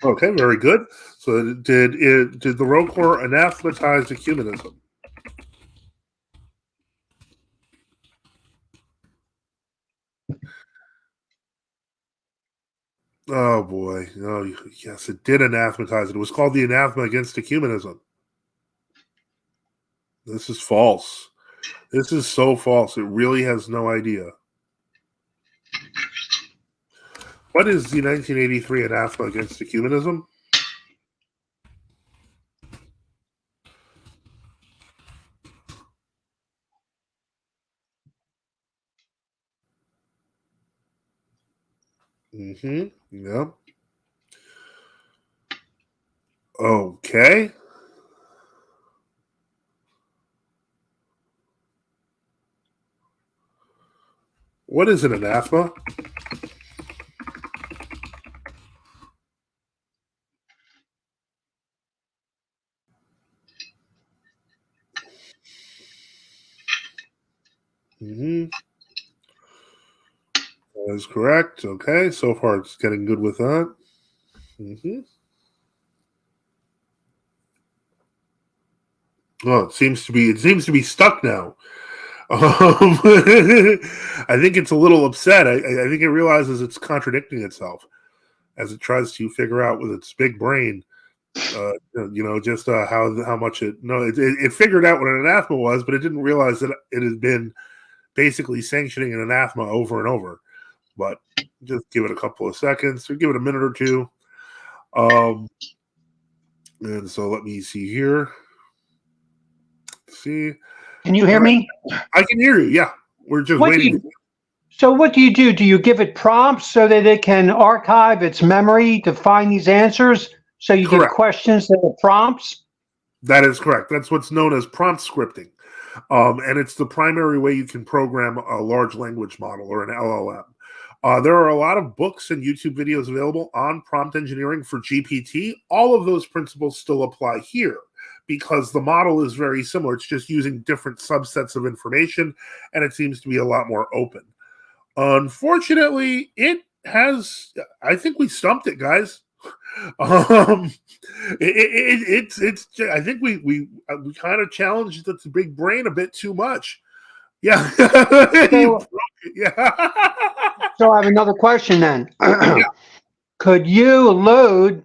S1: Okay, very good. So did the Rokor anathematize ecumenism? Oh boy. Oh yes, it did anathematize it. It was called the anathema against ecumenism. This is false. This is so false. It really has no idea. What is the 1983 anathema against ecumenism? Yeah. Okay. What is an anathema? That is correct. Okay. So far, it's getting good with that. Oh, it seems to be stuck now. I think it's a little upset. I think it realizes it's contradicting itself as it tries to figure out with its big brain, just how much it figured out what an anathema was, but it didn't realize that it had been basically sanctioning an anathema over and over. But just give it a couple of seconds, or give it a minute or two. And so let me see here. See,
S3: can you hear me?
S1: I can hear you. Yeah, we're just waiting.
S3: So what do? Do you give it prompts so that it can archive its memory to find these answers? So you give questions that are prompts?
S1: That is correct. That's what's known as prompt scripting. And it's the primary way you can program a large language model or an LLM. There are a lot of books and YouTube videos available on prompt engineering for GPT. All of those principles still apply here because the model is very similar. It's just using different subsets of information, and it seems to be a lot more open. Unfortunately, I think we stumped it, guys. I think we kind of challenged the big brain a bit too much. Yeah. You
S3: So,
S1: broke it. Yeah.
S3: so I have another question then.
S1: Yeah.
S3: Could you load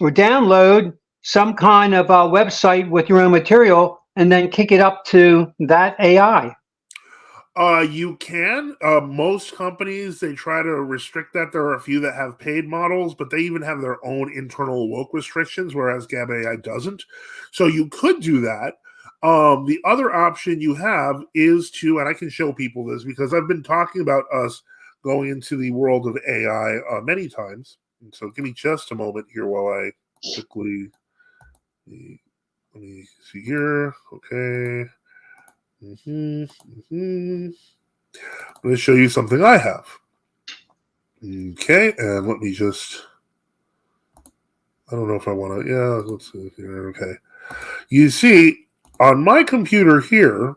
S3: or download some kind of website with your own material and then kick it up to that AI?
S1: You can. Most companies they try to restrict that. There are a few that have paid models, but they even have their own internal woke restrictions, whereas Gab.ai doesn't. So you could do that. The other option you have is to, and I can show people this because I've been talking about us going into the world of AI many times. And so give me just a moment here while I quickly let me see here. Okay. I'm going to show you something I have. Okay, and let me just. I don't know if I want to. Yeah, let's see here. Okay. You see, on my computer here,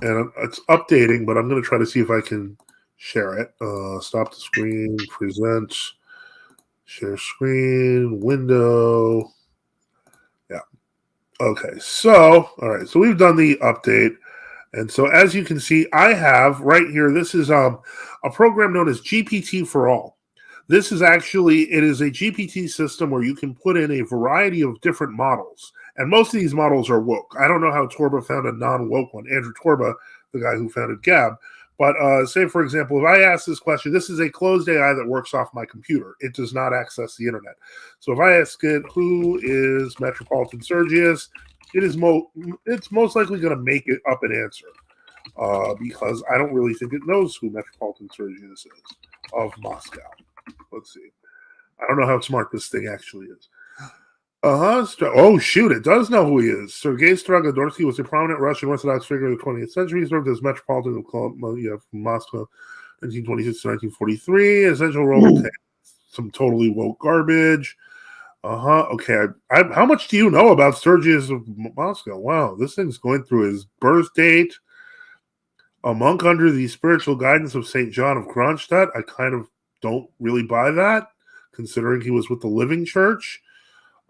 S1: and it's updating, but I'm going to try to see if I can share it. Stop the screen, present, share screen, window. Yeah. Okay, so, all right, so we've done the update. And so as you can see, I have right here, this is a program known as GPT for All. This is actually, it is a GPT system where you can put in a variety of different models. And most of these models are woke. I don't know how Torba found a non-woke one. Andrew Torba, the guy who founded Gab. But say, for example, if I ask this question, this is a closed AI that works off my computer. It does not access the internet. So if I ask it, who is Metropolitan Sergius? It's most likely going to make it up an answer because I don't really think it knows who Metropolitan Sergius is of Moscow. Let's see. I don't know how smart this thing actually is. Oh, shoot. It does know who he is. Sergei Strogonorsky was a prominent Russian Orthodox figure of the 20th century. He served as Metropolitan of Moscow 1926 to 1943. Essential role some totally woke garbage. Okay. How much do you know about Sergius of Moscow? Wow. This thing's going through his birth date. A monk under the spiritual guidance of St. John of Kronstadt. I kind of don't really buy that, considering he was with the Living Church.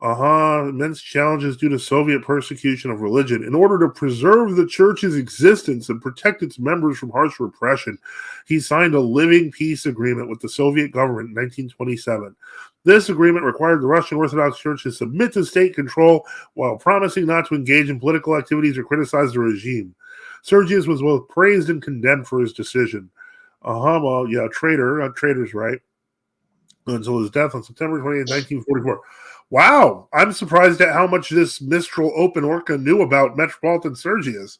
S1: Immense challenges due to Soviet persecution of religion. In order to preserve the church's existence and protect its members from harsh repression, he signed a living peace agreement with the Soviet government in 1927. This agreement required the Russian Orthodox Church to submit to state control while promising not to engage in political activities or criticize the regime. Sergius was both praised and condemned for his decision. Well, yeah, traitor. Traitor's right. Until his death on September 20th, 1944. Wow, I'm surprised at how much this Mistral Open Orca knew about Metropolitan Sergius.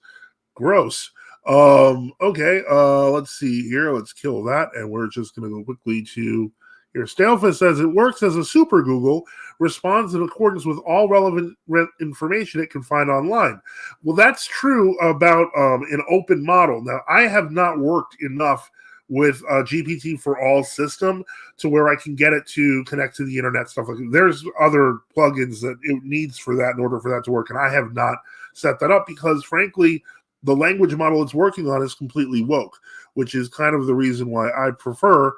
S1: Gross. Okay, let's see here. Let's kill that, and we're just going to go quickly to here. Stalfa says it works as a super Google, responds in accordance with all relevant information it can find online. Well, that's true about an open model. Now, I have not worked enough with GPT for All system to where I can get it to connect to the internet, stuff like that. There's other plugins that it needs for that in order for that to work, and I have not set that up because, frankly, the language model it's working on is completely woke, which is kind of the reason why I prefer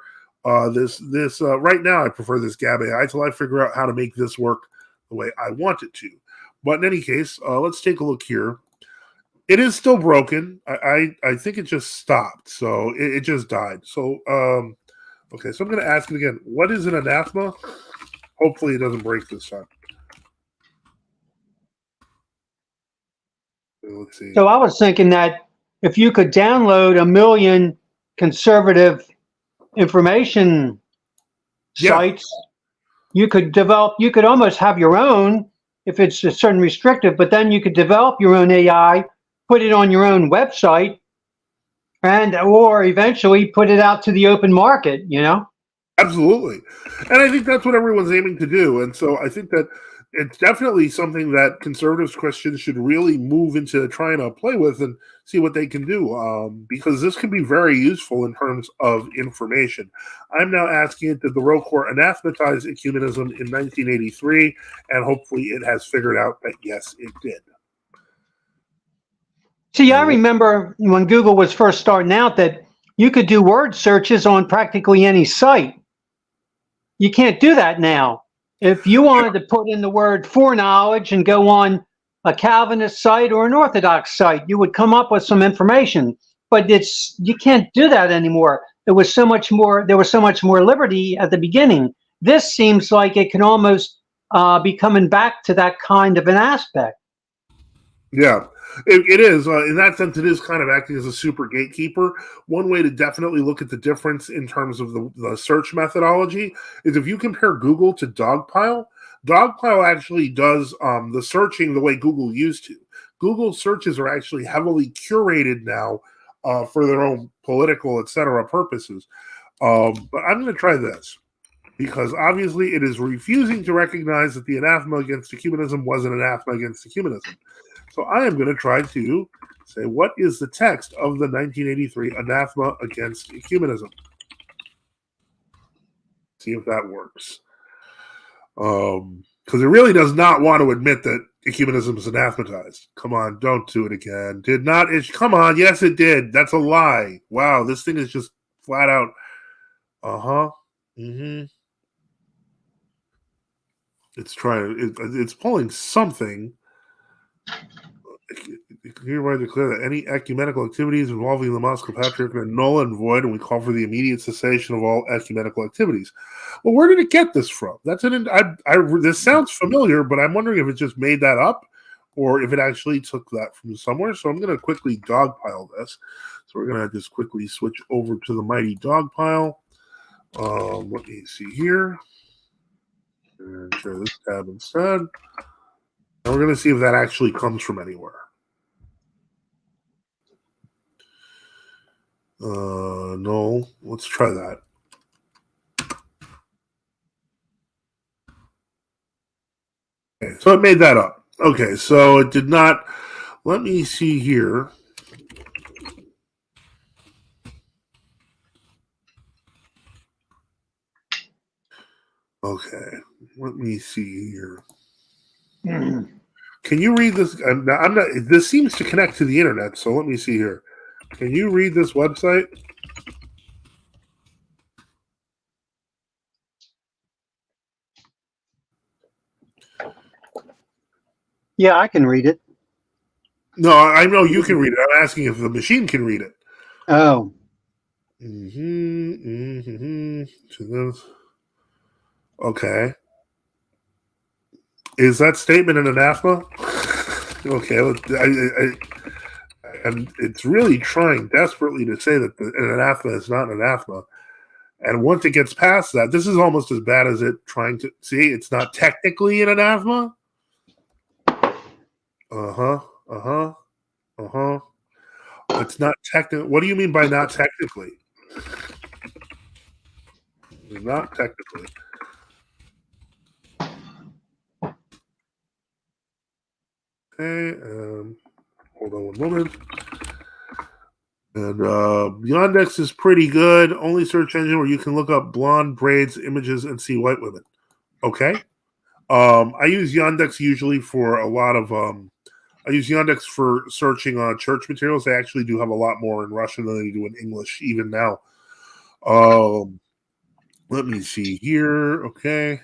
S1: this. Right now, I prefer this Gab.ai till I figure out how to make this work the way I want it to. But in any case, let's take a look here. It is still broken. I think it just stopped. So it just died. So, okay. So I'm going to ask it again. What is an anathema? Hopefully it doesn't break this time. Let's see.
S3: So I was thinking that if you could download 1 million conservative information sites, you could almost have your own if it's a certain restrictive, but then you could develop your own AI, put it on your own website, or eventually put it out to the open market,
S1: Absolutely. And I think that's what everyone's aiming to do. And so I think that it's definitely something that conservatives, Christians should really move into trying to play with and see what they can do, because this can be very useful in terms of information. I'm now asking it, did the Roe Court anathematize ecumenism in 1983? And hopefully it has figured out that, yes, it did.
S3: See, I remember when Google was first starting out that you could do word searches on practically any site. You can't do that now. If you wanted to put in the word foreknowledge and go on a Calvinist site or an Orthodox site, you would come up with some information. but you can't do that anymore. There was so much more liberty at the beginning. This seems like it can almost be coming back to that kind of an aspect.
S1: Yeah, it is. In that sense, it is kind of acting as a super gatekeeper. One way to definitely look at the difference in terms of the search methodology is if you compare Google to Dogpile. Dogpile actually does the searching the way Google used to. Google searches are actually heavily curated now for their own political, etc. purposes. But I'm going to try this, because obviously it is refusing to recognize that the anathema against ecumenism was an anathema against ecumenism. So I am going to try to say, what is the text of the 1983 anathema against ecumenism? See if that works. Because it really does not want to admit that ecumenism is anathematized. Come on, don't do it again. Did not. Come on, yes, it did. That's a lie. Wow, this thing is just flat out. It's trying. It's pulling something. Hereby declare that any ecumenical activities involving the Moscow Patriarch are null and void, and we call for the immediate cessation of all ecumenical activities. Well, where did it get this from? This sounds familiar, but I'm wondering if it just made that up, or if it actually took that from somewhere. So I'm going to quickly dogpile this. So we're going to just quickly switch over to the mighty dogpile. Let me see here, and share this tab instead. And we're going to see if that actually comes from anywhere. No, let's try that. Okay, so it made that up. Okay, so it did not. Let me see here. Okay, let me see here. Can you read this? I'm not. This seems to connect to the internet, so let me see here. Can you read this website?
S2: Yeah, I can read it.
S1: No, I know you can read it. I'm asking if the machine can read it.
S2: Oh.
S1: Okay. Is that statement an anathema? Okay. And it's really trying desperately to say that an anathema is not an anathema. And once it gets past that, this is almost as bad as it trying to see. It's not technically an anathema. It's not technical. What do you mean by not technically? Not technically. Okay. Hold on one moment. And Yandex is pretty good. Only search engine where you can look up blonde braids, images, and see white women. Okay. I use Yandex usually for a lot of. I use Yandex for searching on church materials. They actually do have a lot more in Russian than they do in English, even now. Let me see here. Okay.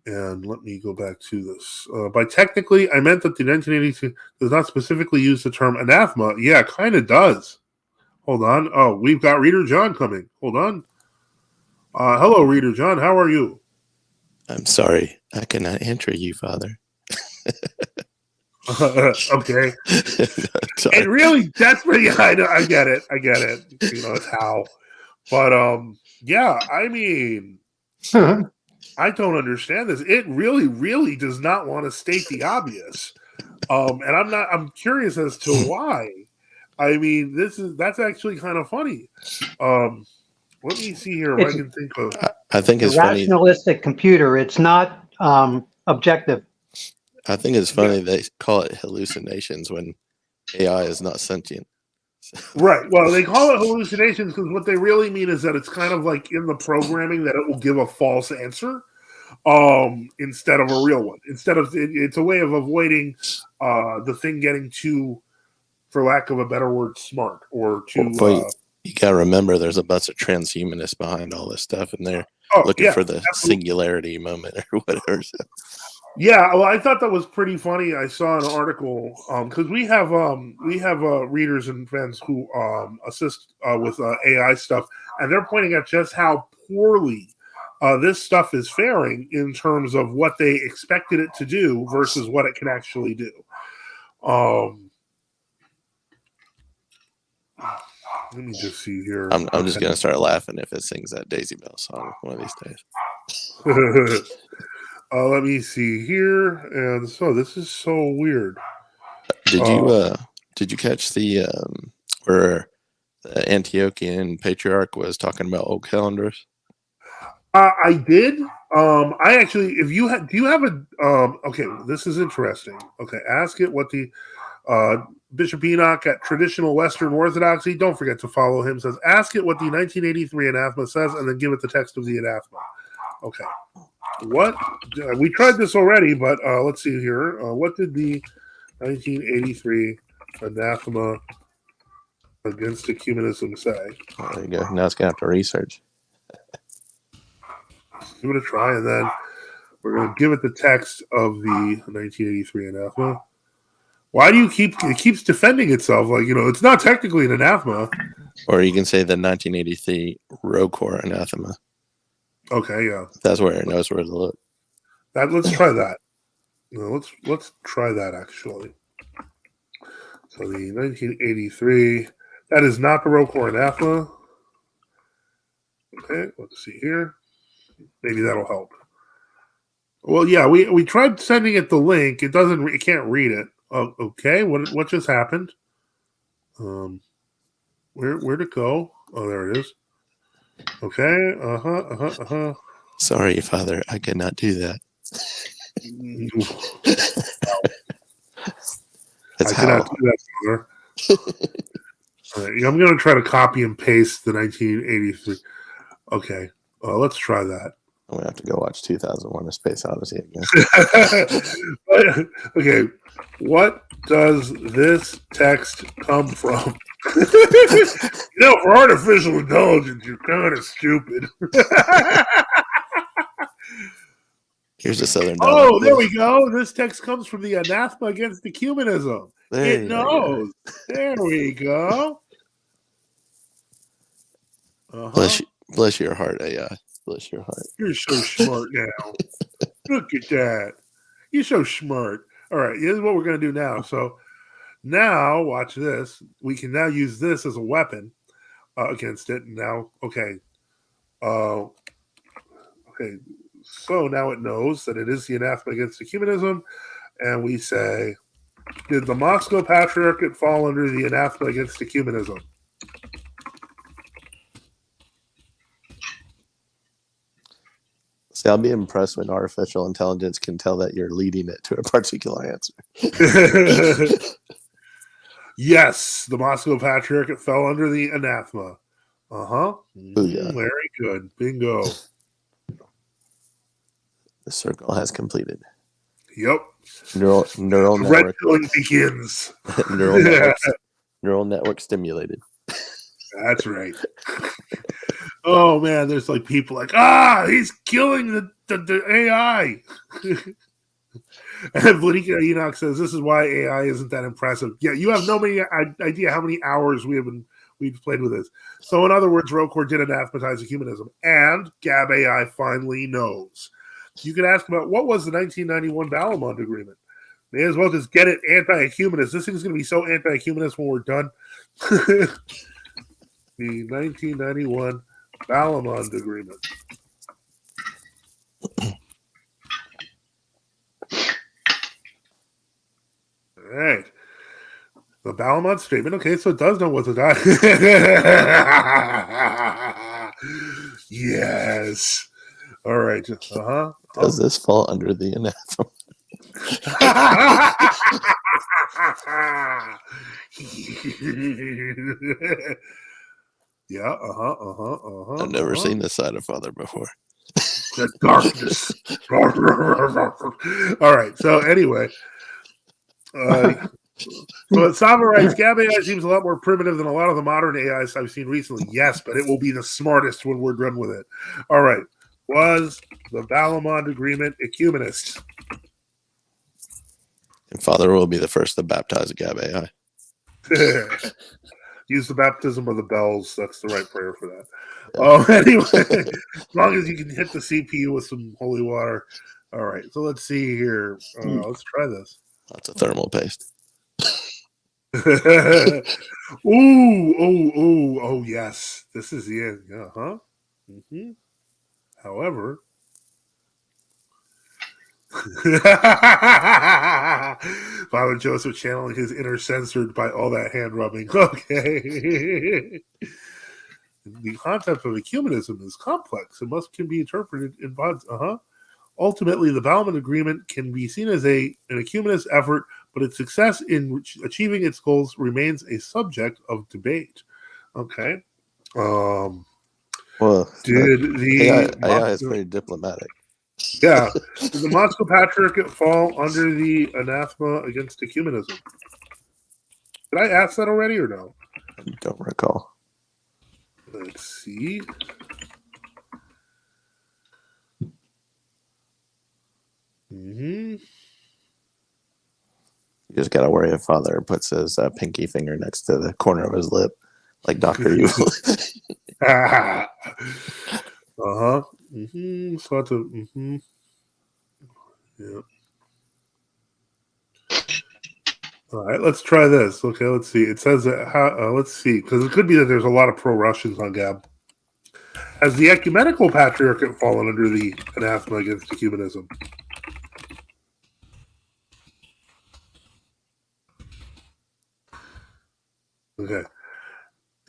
S1: And let me go back to this. By technically, I meant that the 1982 does not specifically use the term anathema. Yeah, kind of does. Hold on. Oh, we've got Reader John coming. Hold on. Hello, Reader John. How are you?
S4: I'm sorry. I cannot enter you, Father.
S1: Okay. It really desperately. Yeah, I get it. You know, it's how. But yeah. I mean, I don't understand this. It really, really does not want to state the obvious. And I'm curious as to why. I mean, that's actually kind of funny. Let me see here if I can think of.
S4: I think it's funny.
S3: Rationalistic computer. It's not objective.
S4: I think it's funny they call it hallucinations when AI is not sentient.
S1: Right. Well, they call it hallucinations because what they really mean is that it's kind of like in the programming that it will give a false answer instead of a real one. It's a way of avoiding the thing getting too, for lack of a better word, smart or too.
S4: You got to remember, there's a bunch of transhumanists behind all this stuff, and they're looking for the singularity moment or whatever. So.
S1: Yeah, well, I thought that was pretty funny. I saw an article because we have readers and fans who assist with AI stuff, and they're pointing out just how poorly this stuff is faring in terms of what they expected it to do versus what it can actually do. Let me just see here.
S4: I'm just gonna start laughing if it sings that Daisy Bell song one of these days.
S1: Let me see here, and so this is so weird.
S4: Did you catch the where the Antiochian patriarch was talking about old calendars?
S1: I did. I actually, if you do you have a okay, this is interesting. Okay, ask it what the Bishop Enoch at Traditional Western Orthodoxy. Don't forget to follow him. Says, ask it what the 1983 anathema says, and then give it the text of the anathema. Okay. What we tried this already, but let's see here. What did the 1983 anathema against ecumenism say?
S4: Oh, there you go. Now it's gonna have to research.
S1: Give it a try, and then we're going to give it the text of the 1983 anathema. Why do you it keeps defending itself? Like, it's not technically an anathema.
S4: Or you can say the 1983 Rokor anathema.
S1: Okay, yeah.
S4: That's where it knows where to look.
S1: Let's try that. Let's try that, actually. So the 1983, that is not the Rokor anathema. Okay, let's see here. Maybe that'll help. Well, yeah, we tried sending it the link. It can't read it. Oh, okay, what just happened? Where'd it go? Oh, there it is. Okay.
S4: Sorry, Father, I could not do that. That's
S1: I cannot do that, Father. All right, I'm going to try to copy and paste the 1983. Okay, let's try that.
S4: I'm going to have to go watch 2001: A Space Odyssey again.
S1: Okay, what does this text come from? For artificial intelligence, you're kind of stupid.
S4: Here's a Southern.
S1: Oh, there we go. This text comes from the anathema against ecumenism. It knows. There we go.
S4: Bless your heart, AI. Bless your heart.
S1: You're so smart now. Look at that. You're so smart. All right, here's what we're going to do now. So now, watch this. We can now use this as a weapon against it. Now, okay. Okay. So now it knows that it is the anathema against ecumenism. And we say, did the Moscow Patriarchate fall under the anathema against ecumenism?
S4: See, I'll be impressed when artificial intelligence can tell that you're leading it to a particular answer.
S1: Yes, the Moscow Patriarchate fell under the anathema.
S4: Yeah.
S1: Very good. Bingo.
S4: The circle has completed.
S1: Yep.
S4: Neural
S1: Red
S4: network
S1: pilling begins.
S4: neural network stimulated.
S1: That's right. Oh man, there's like people like, he's killing the AI. And Vladika Enoch says this is why AI isn't that impressive. Yeah, you have no idea how many hours we've played with this. So in other words, Rokor did anathematize ecumenism, and Gab.ai finally knows. You can ask about what was the 1991 Balamond Agreement. May as well just get it anti-ecumenist. This thing's going to be so anti-ecumenist when we're done. The 1991 Balamond Agreement. All right. The Balamond Statement. Okay, so it does know what to die. Yes. All right.
S4: Does this fall under the anathema?
S1: Yeah.
S4: I've never seen this side of Father before.
S1: The darkness. All right. So anyway, so Sava writes, Gab.ai seems a lot more primitive than a lot of the modern AIs I've seen recently. Yes, but it will be the smartest when we're done with it. All right. Was the Balamond Agreement ecumenist?
S4: And Father will be the first to baptize Gab.ai.
S1: Use the baptism of the bells. That's the right prayer for that. Anyway, as long as you can hit the CPU with some holy water. All right, so let's see here. Let's try this.
S4: Lots of thermal paste.
S1: Oh, yes. This is the end. Uh-huh. Mm-hmm. However, Father Joseph channeling his inner censored by all that hand rubbing. Okay. The concept of ecumenism is complex and can be interpreted in bonds. Ultimately, the Bauman Agreement can be seen as an ecumenist effort, but its success in achieving its goals remains a subject of debate. Okay.
S4: Well,
S1: Did the
S4: AI is very diplomatic.
S1: Yeah. Did the Moscow Patriarchate fall under the anathema against ecumenism? Did I ask that already or no?
S4: I don't recall.
S1: Let's see. Mm-hmm.
S4: You just got to worry if Father puts his pinky finger next to the corner of his lip, like Dr. Evil.
S1: Uh-huh. Mm-hmm. So mm-hmm. Yeah. All right, let's try this. Okay, let's see. It says that let's see, because it could be that there's a lot of pro-Russians on Gab. Has the ecumenical patriarchate fallen under the anathema against ecumenism? Okay.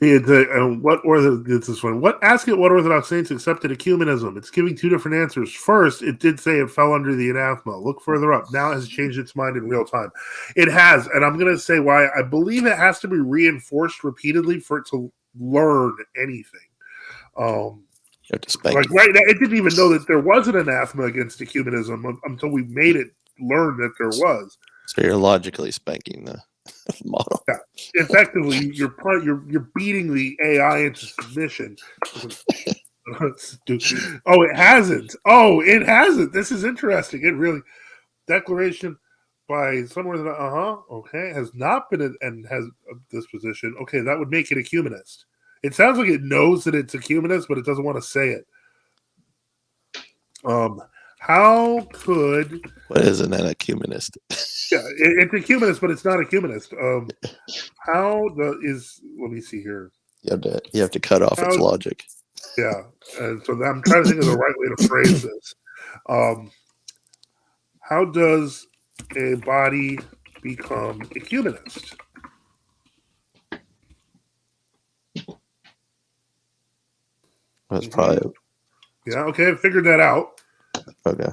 S1: What Orthodox? This one. Ask it. What Orthodox saints accepted ecumenism? It's giving two different answers. First, it did say it fell under the anathema. Look further up. Now it has changed its mind in real time. It has, and I'm going to say why. I believe it has to be reinforced repeatedly for it to learn anything.
S4: You have to spank
S1: like right now, it didn't even know that there was an anathema against ecumenism until we made it learn that there was.
S4: So you're logically spanking the model.
S1: Yeah. Effectively, you're beating the AI into submission. Oh, it hasn't. Oh, it hasn't. This is interesting. It really declaration by somewhere that okay has not been and has this position. Okay, that would make it ecumenist. It sounds like it knows that it's ecumenist, but it doesn't want to say it. How could
S4: what is an ecumenist?
S1: Yeah, it's ecumenist, but it's not ecumenist. Let me see here.
S4: You have to cut off its logic.
S1: Yeah, and so I'm trying to think of the right way to phrase this. How does a body become ecumenist?
S4: That's probably
S1: okay. I figured that out.
S4: Okay.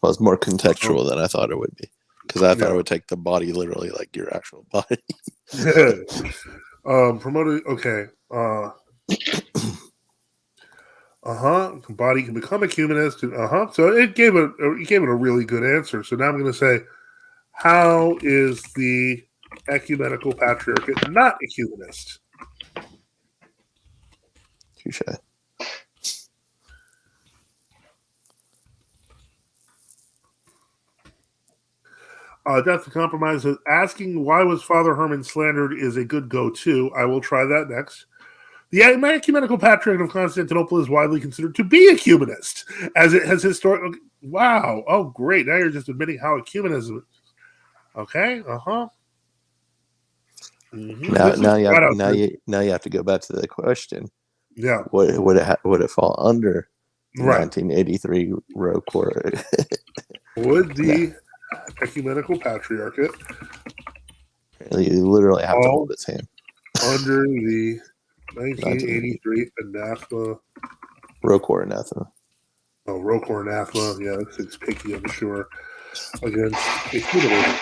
S4: Well, it's more contextual than I thought it would be, because I thought it would take the body literally like your actual body.
S1: Promoted. Okay. Body can become ecumenist. So it gave it a really good answer. So now I'm going to say, how is the ecumenical patriarchate not ecumenist?
S4: Touche.
S1: Death to compromise. Asking why was Father Herman slandered is a good go-to. I will try that next. The ecumenical patriarch of Constantinople is widely considered to be ecumenist, as it has historically. Wow! Oh, great! Now you're just admitting how ecumenism is. Okay. Mm-hmm.
S4: Now you have to go back to the question.
S1: Yeah.
S4: Would it fall under the 1983 row quarter?
S1: Would the ecumenical patriarchate?
S4: You literally have to hold its hand
S1: under the 1983 anathema.
S4: Rocor anathema.
S1: Oh, Rocor anathema. Yeah, it's picky, I'm sure. Against ecumenism.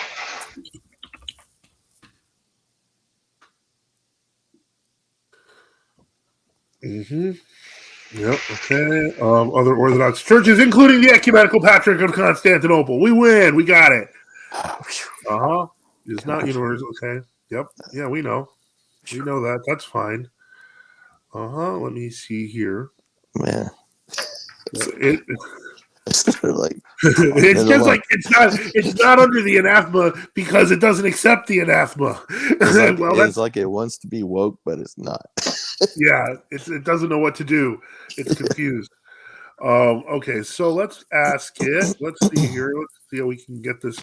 S1: Mm-hmm. Yep. Okay. Other Orthodox churches, including the Ecumenical Patriarch of Constantinople. We win. We got it. It's not universal. Okay. Yep. Yeah, we know. We know that. That's fine. Let me see here.
S4: Man. Like,
S1: It's just like it's not under the anathema because it doesn't accept the anathema.
S4: it's like it wants to be woke, but it's not.
S1: Yeah, it doesn't know what to do. It's confused. Okay, so let's ask it. Let's see here. Let's see how we can get this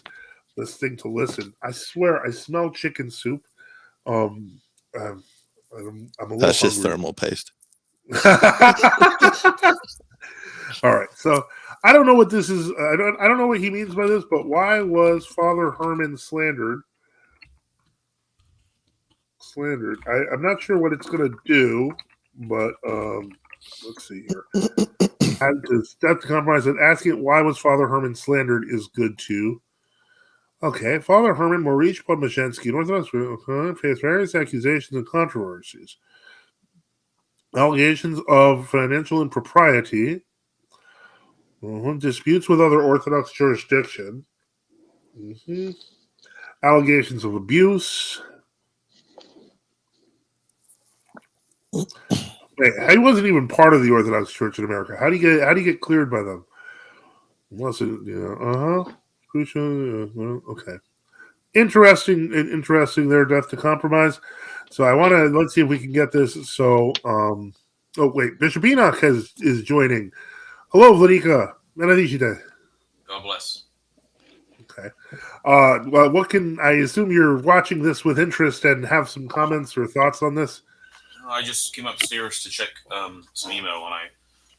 S1: thing to listen. I swear, I smell chicken soup. I'm a little
S4: That's just
S1: hungry.
S4: thermal paste.
S1: All right, so I don't know what this is. I don't know what he means by this. But why was Father Herman slandered? I'm not sure what it's going to do, but let's see here. That's the compromise. And asking why was Father Herman slandered is good too. Okay, Father Herman Maurice Podmazhensky, Orthodox, faced various accusations and controversies. Allegations of financial impropriety, disputes with other Orthodox jurisdiction, allegations of abuse. Wait, he wasn't even part of the Orthodox Church in America. How do you get cleared by them? Unless it, okay. Interesting their death to compromise. So let's see if we can get this. So oh wait, Bishop Enoch is joining. Hello, Vladika.
S5: God bless.
S1: Okay. Well, what can I assume you're watching this with interest and have some comments or thoughts on this?
S5: I just came upstairs to check some email, and I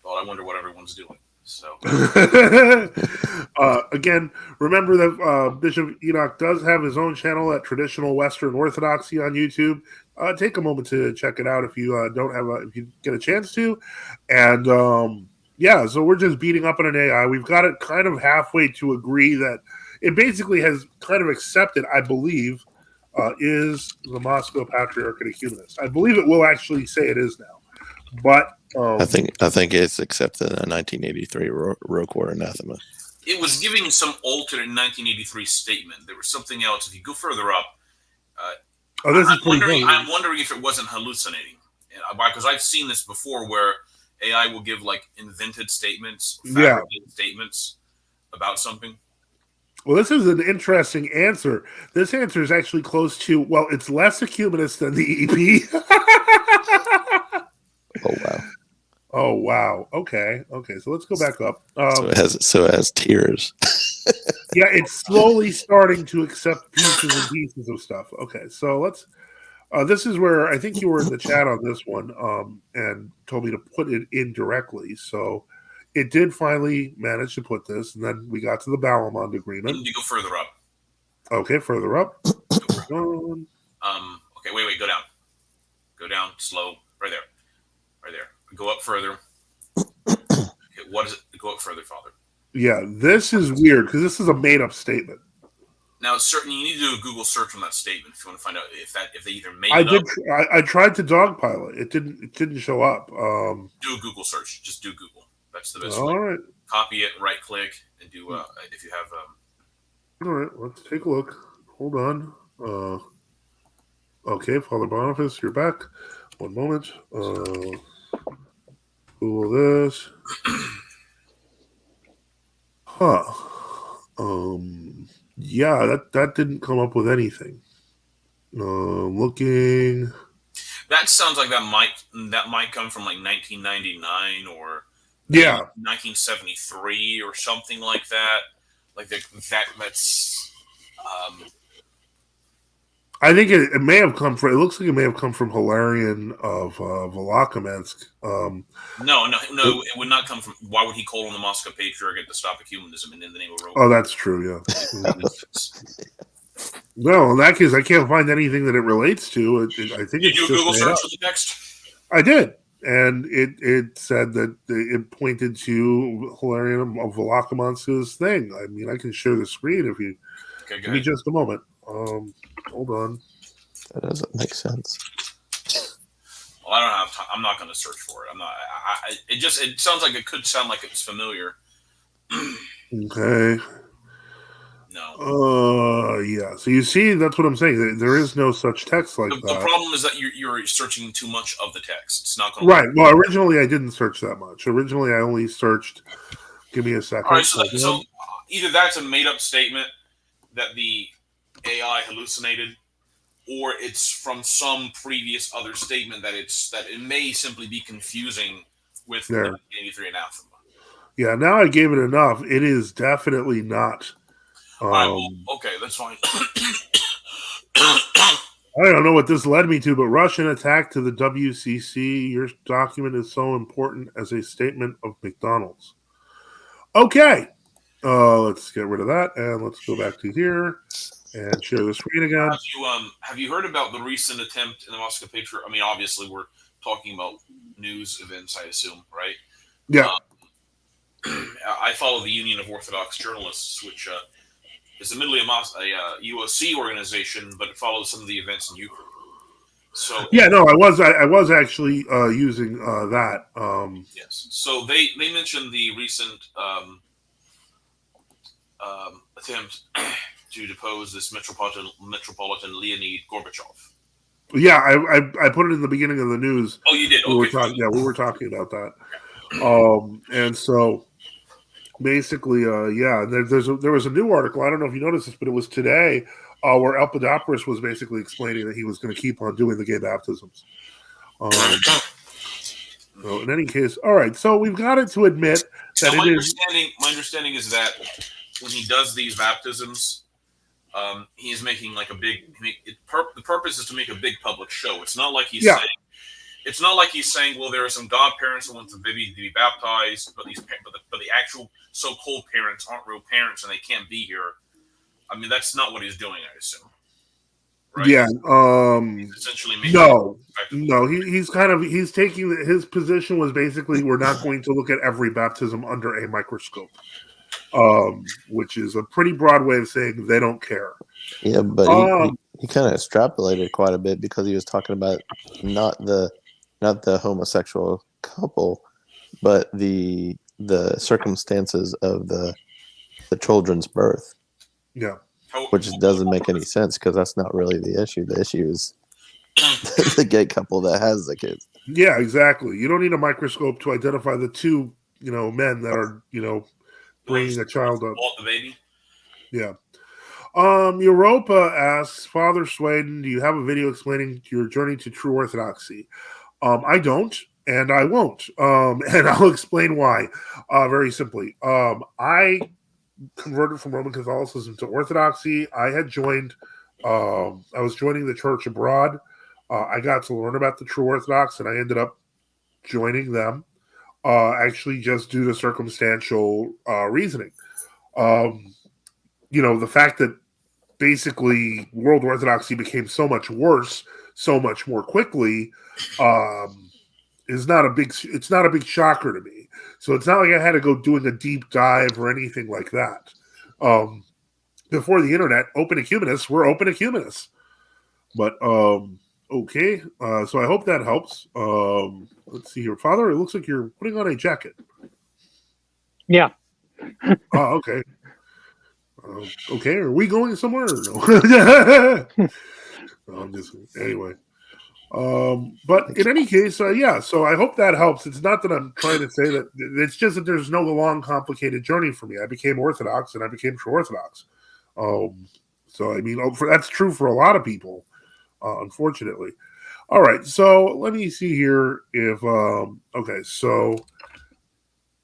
S5: thought I wonder what everyone's doing. So
S1: again, remember that Bishop Enoch does have his own channel at Traditional Western Orthodoxy on YouTube. Take a moment to check it out if you if you get a chance to. And so we're just beating up on an AI. We've got it kind of halfway to agree that it basically has kind of accepted, I believe, is the Moscow Patriarch and Ecumenist. I believe it will actually say it is now, but
S4: I think it's accepted a 1983 Rokor anathema.
S5: it was giving some alternate 1983 statement. There was something else. If you go further up, I'm wondering if it wasn't hallucinating, because I've seen this before where AI will give like invented statements, fabricated statements about something.
S1: Well, this is an interesting answer. This answer is actually close to, it's less ecumenist than the EP.
S4: Oh, wow.
S1: Oh, wow. Okay. So let's go back up.
S4: So it has tears.
S1: Yeah, it's slowly starting to accept pieces of stuff. Okay, so let's. This is where I think you were in the chat on this one, and told me to put it in directly. So it did finally manage to put this, and then we got to the Balamond agreement.
S5: You go further up.
S1: Okay, further up.
S5: Okay, wait, go down. Go down, slow, right there. Go up further. Okay, what is it? Go up further, Father.
S1: Yeah, this is weird because this is a made-up statement.
S5: Now, certainly, you need to do a Google search on that statement if you want to find out if they either made it up.
S1: I tried to dogpile it. It didn't show up.
S5: Do a Google search. Just do Google. That's the best
S1: way. All right.
S5: Copy it, right click, and do if you have.
S1: All right, let's take a look. Hold on. Okay, Father Boniface, you're back. One moment. Google this. Huh. Yeah, that didn't come up with anything. Looking.
S5: That sounds like that might come from like 1999 or 1973 or something like that. Like that's.
S1: I think it may have come from. It looks like it may have come from Hilarion of Volokamensk.
S5: No, it would not come from. Why would he call on the Moscow Patriarch to stop ecumenism and in the name of Rome?
S1: Oh, that's true. Yeah. No, in that case, I can't find anything that it relates to. I think
S5: did you do a Google search for the text?
S1: I did, and it said that it pointed to Hilarion of Volokamensk's thing. I mean, I can share the screen if you give me just a moment. Hold on.
S4: That doesn't make sense.
S5: Well, I don't have time. I'm not going to search for it. I'm not. It sounds like it could sound like it's familiar.
S1: Okay.
S5: No.
S1: Yeah. So you see, that's what I'm saying. There is no such text like that.
S5: The problem is that you're searching too much of the text. It's not going
S1: to. Right. Well, originally I didn't search that much. Originally I only searched Give me a second.
S5: All right, so either that's a made-up statement that the AI hallucinated, or it's from some previous other statement that it may simply be confusing with 1983 anathema.
S1: Yeah, now I gave it enough. It is definitely not.
S5: All right, well, okay, that's fine.
S1: I don't know what this led me to, but Russian attack to the WCC. Your document is so important as a statement of McDonald's. Okay. Let's get rid of that, and let's go back to here and share the screen again.
S5: Have you heard about the recent attempt in the Moscow Patriot? I mean, obviously, we're talking about news events, I assume, right?
S1: Yeah.
S5: I follow the Union of Orthodox Journalists, which is admittedly a UOC organization, but it follows some of the events in Ukraine. So
S1: I was actually using that.
S5: Yes. So they mentioned the recent attempt to depose this Metropolitan Leonid Gorbachev.
S1: Yeah, I put it in the beginning of the news.
S5: Oh, you did?
S1: We were talking about that. And so basically, there was a new article. I don't know if you noticed this, but it was today where Elpidopoulos was basically explaining that he was going to keep on doing the gay baptisms. So in any case, all right. So we've got it to admit that
S5: my understanding is that when he does these baptisms, he's making like a big. The purpose is to make a big public show. It's not like he's saying. It's not like he's saying, well, there are some godparents who want the baby to be baptized, but the actual so-called parents aren't real parents and they can't be here. I mean, that's not what he's doing, I assume. Right?
S1: Yeah.
S5: He's essentially
S1: he's taking his position was basically we're not going to look at every baptism under a microscope, which is a pretty broad way of saying they don't care.
S4: Yeah, but he kind of extrapolated quite a bit because he was talking about not the homosexual couple, but the circumstances of the children's birth.
S1: Yeah.
S4: Which doesn't make any sense because that's not really the issue. The issue is the gay couple that has the kids.
S1: Yeah, exactly. You don't need a microscope to identify the two, men that are, bringing a child up.
S5: The baby.
S1: Yeah. Europa asks, Father Sweden, do you have a video explaining your journey to true orthodoxy? I don't, and I won't. And I'll explain why. Very simply. I converted from Roman Catholicism to Orthodoxy. I had joined, I was joining the church abroad. I got to learn about the true Orthodox, and I ended up joining them, actually just due to circumstantial reasoning. The fact that basically world Orthodoxy became so much worse, so much more quickly, it's not a big shocker to me. So it's not like I had to go doing a deep dive or anything like that. Before the internet, open ecumenists were open ecumenists. But okay, so I hope that helps. Let's see here, Father. It looks like you're putting on a jacket.
S2: Yeah.
S1: Oh, okay. Okay, are we going somewhere? Or no? I'm just anyway. But in any case, so I hope that helps. It's not that I'm trying to say that it's just that there's no long, complicated journey for me. I became Orthodox and I became true Orthodox. So, I mean, that's true for a lot of people, unfortunately. All right, so let me see here if, okay, so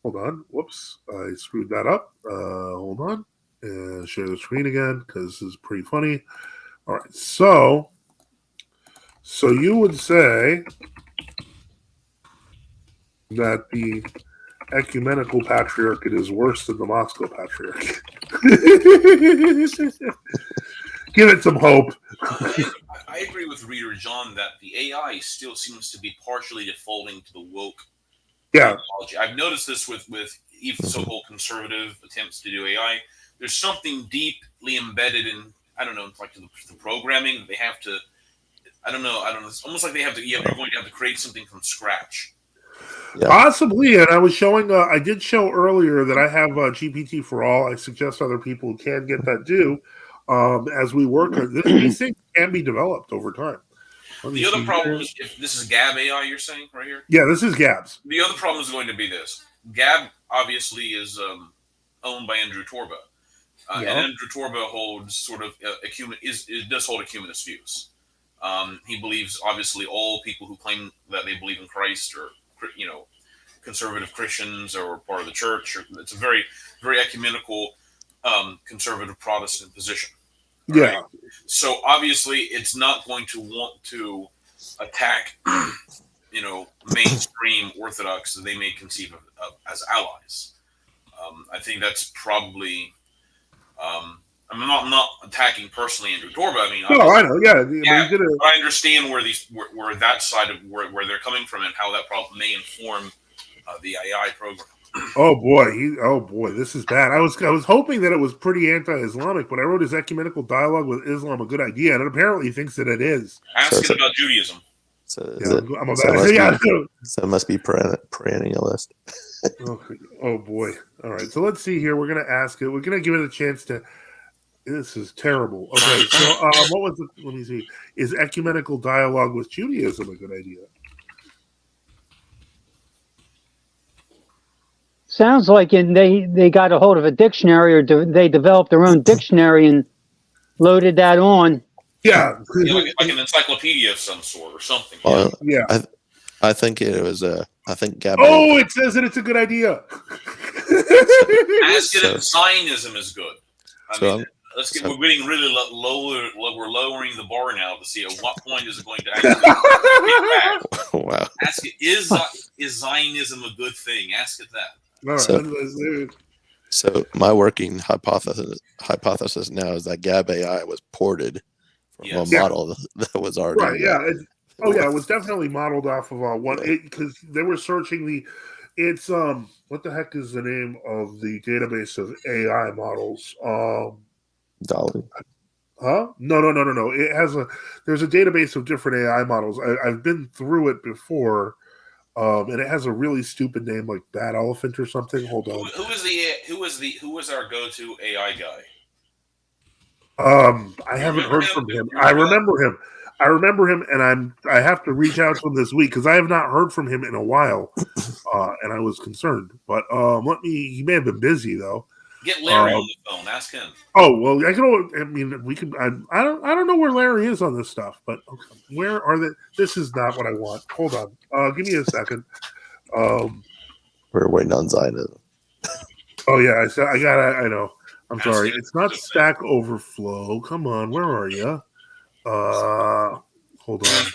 S1: hold on. Whoops, I screwed that up. Hold on and share the screen again because this is pretty funny. All right, so you would say that the ecumenical patriarchate is worse than the Moscow patriarchate. Give it some hope.
S5: I agree with Reader John that the AI still seems to be partially defaulting to the woke technology. I've noticed this with even so-called conservative attempts to do AI. There's something deeply embedded in, I don't know, like the programming. They have to, I don't know. It's almost like they're going to have to create something from scratch.
S1: Yeah. Possibly, and I was showing. I did show earlier that I have GPT for all. I suggest other people who can get that do as we work on this. These things can be developed over time.
S5: The other problem is if this is Gab.ai you're saying right here.
S1: Yeah, this is Gab's.
S5: The other problem is going to be this. Gab, obviously is owned by Andrew Torba. And Andrew Torba holds sort of does hold ecumenist views. He believes, obviously, all people who claim that they believe in Christ or, conservative Christians or part of the church. It's a very, very ecumenical, conservative Protestant position.
S1: Yeah.
S5: Right? So obviously, it's not going to want to attack, mainstream Orthodox that they may conceive of as allies. I think that's probably. I'm not attacking personally Andrew Torba. I mean,
S1: no, I know, yeah.
S5: But I understand where that side of where they're coming from and how that problem may inform the AI program.
S1: Oh boy, this is bad. I was hoping that it was pretty anti-Islamic, but I wrote his ecumenical dialogue with Islam a good idea, and apparently he thinks that it is.
S5: Ask it about Judaism.
S4: So it must be perennialist.
S1: Oh boy! All right, so let's see here. We're gonna ask it. We're gonna give it a chance to. This is terrible. Okay, so what was it? Let me see. Is ecumenical dialogue with Judaism a good idea?
S2: Sounds like they got a hold of a dictionary, or they developed their own dictionary and loaded that on.
S1: Yeah,
S5: like an encyclopedia of some sort or something.
S1: Yeah.
S4: I think it was I think Gab.
S1: Oh, it says that it's a good idea.
S5: Ask it if Zionism is good. We're getting really lower. We're lowering the bar now to see at what point is it going to actually get back.
S4: Wow.
S5: Ask it, is Zionism a good thing? Ask it that.
S4: So my working hypothesis now is that Gab.ai was ported from a model that was already
S1: right. Yeah. It was definitely modeled off of one because they were searching it's what the heck is the name of the database of AI models?
S4: Dolly.
S1: Huh? No. There's a database of different AI models. I've been through it before. And it has a really stupid name like Bad Elephant or something. Hold on.
S5: Who was our go-to AI guy?
S1: I haven't heard from him. I remember him, and I have to reach out to him this week because I have not heard from him in a while, and I was concerned. But he may have been busy though.
S5: Get Larry on the phone. Ask him.
S1: Oh well, we can. I don't know where Larry is on this stuff, but okay. Where are they? This is not what I want. Hold on. Give me a second.
S4: We're waiting on Zionism.
S1: Oh yeah, I know. I'm sorry. It's not Stack Overflow. Come on, where are you? Hold on.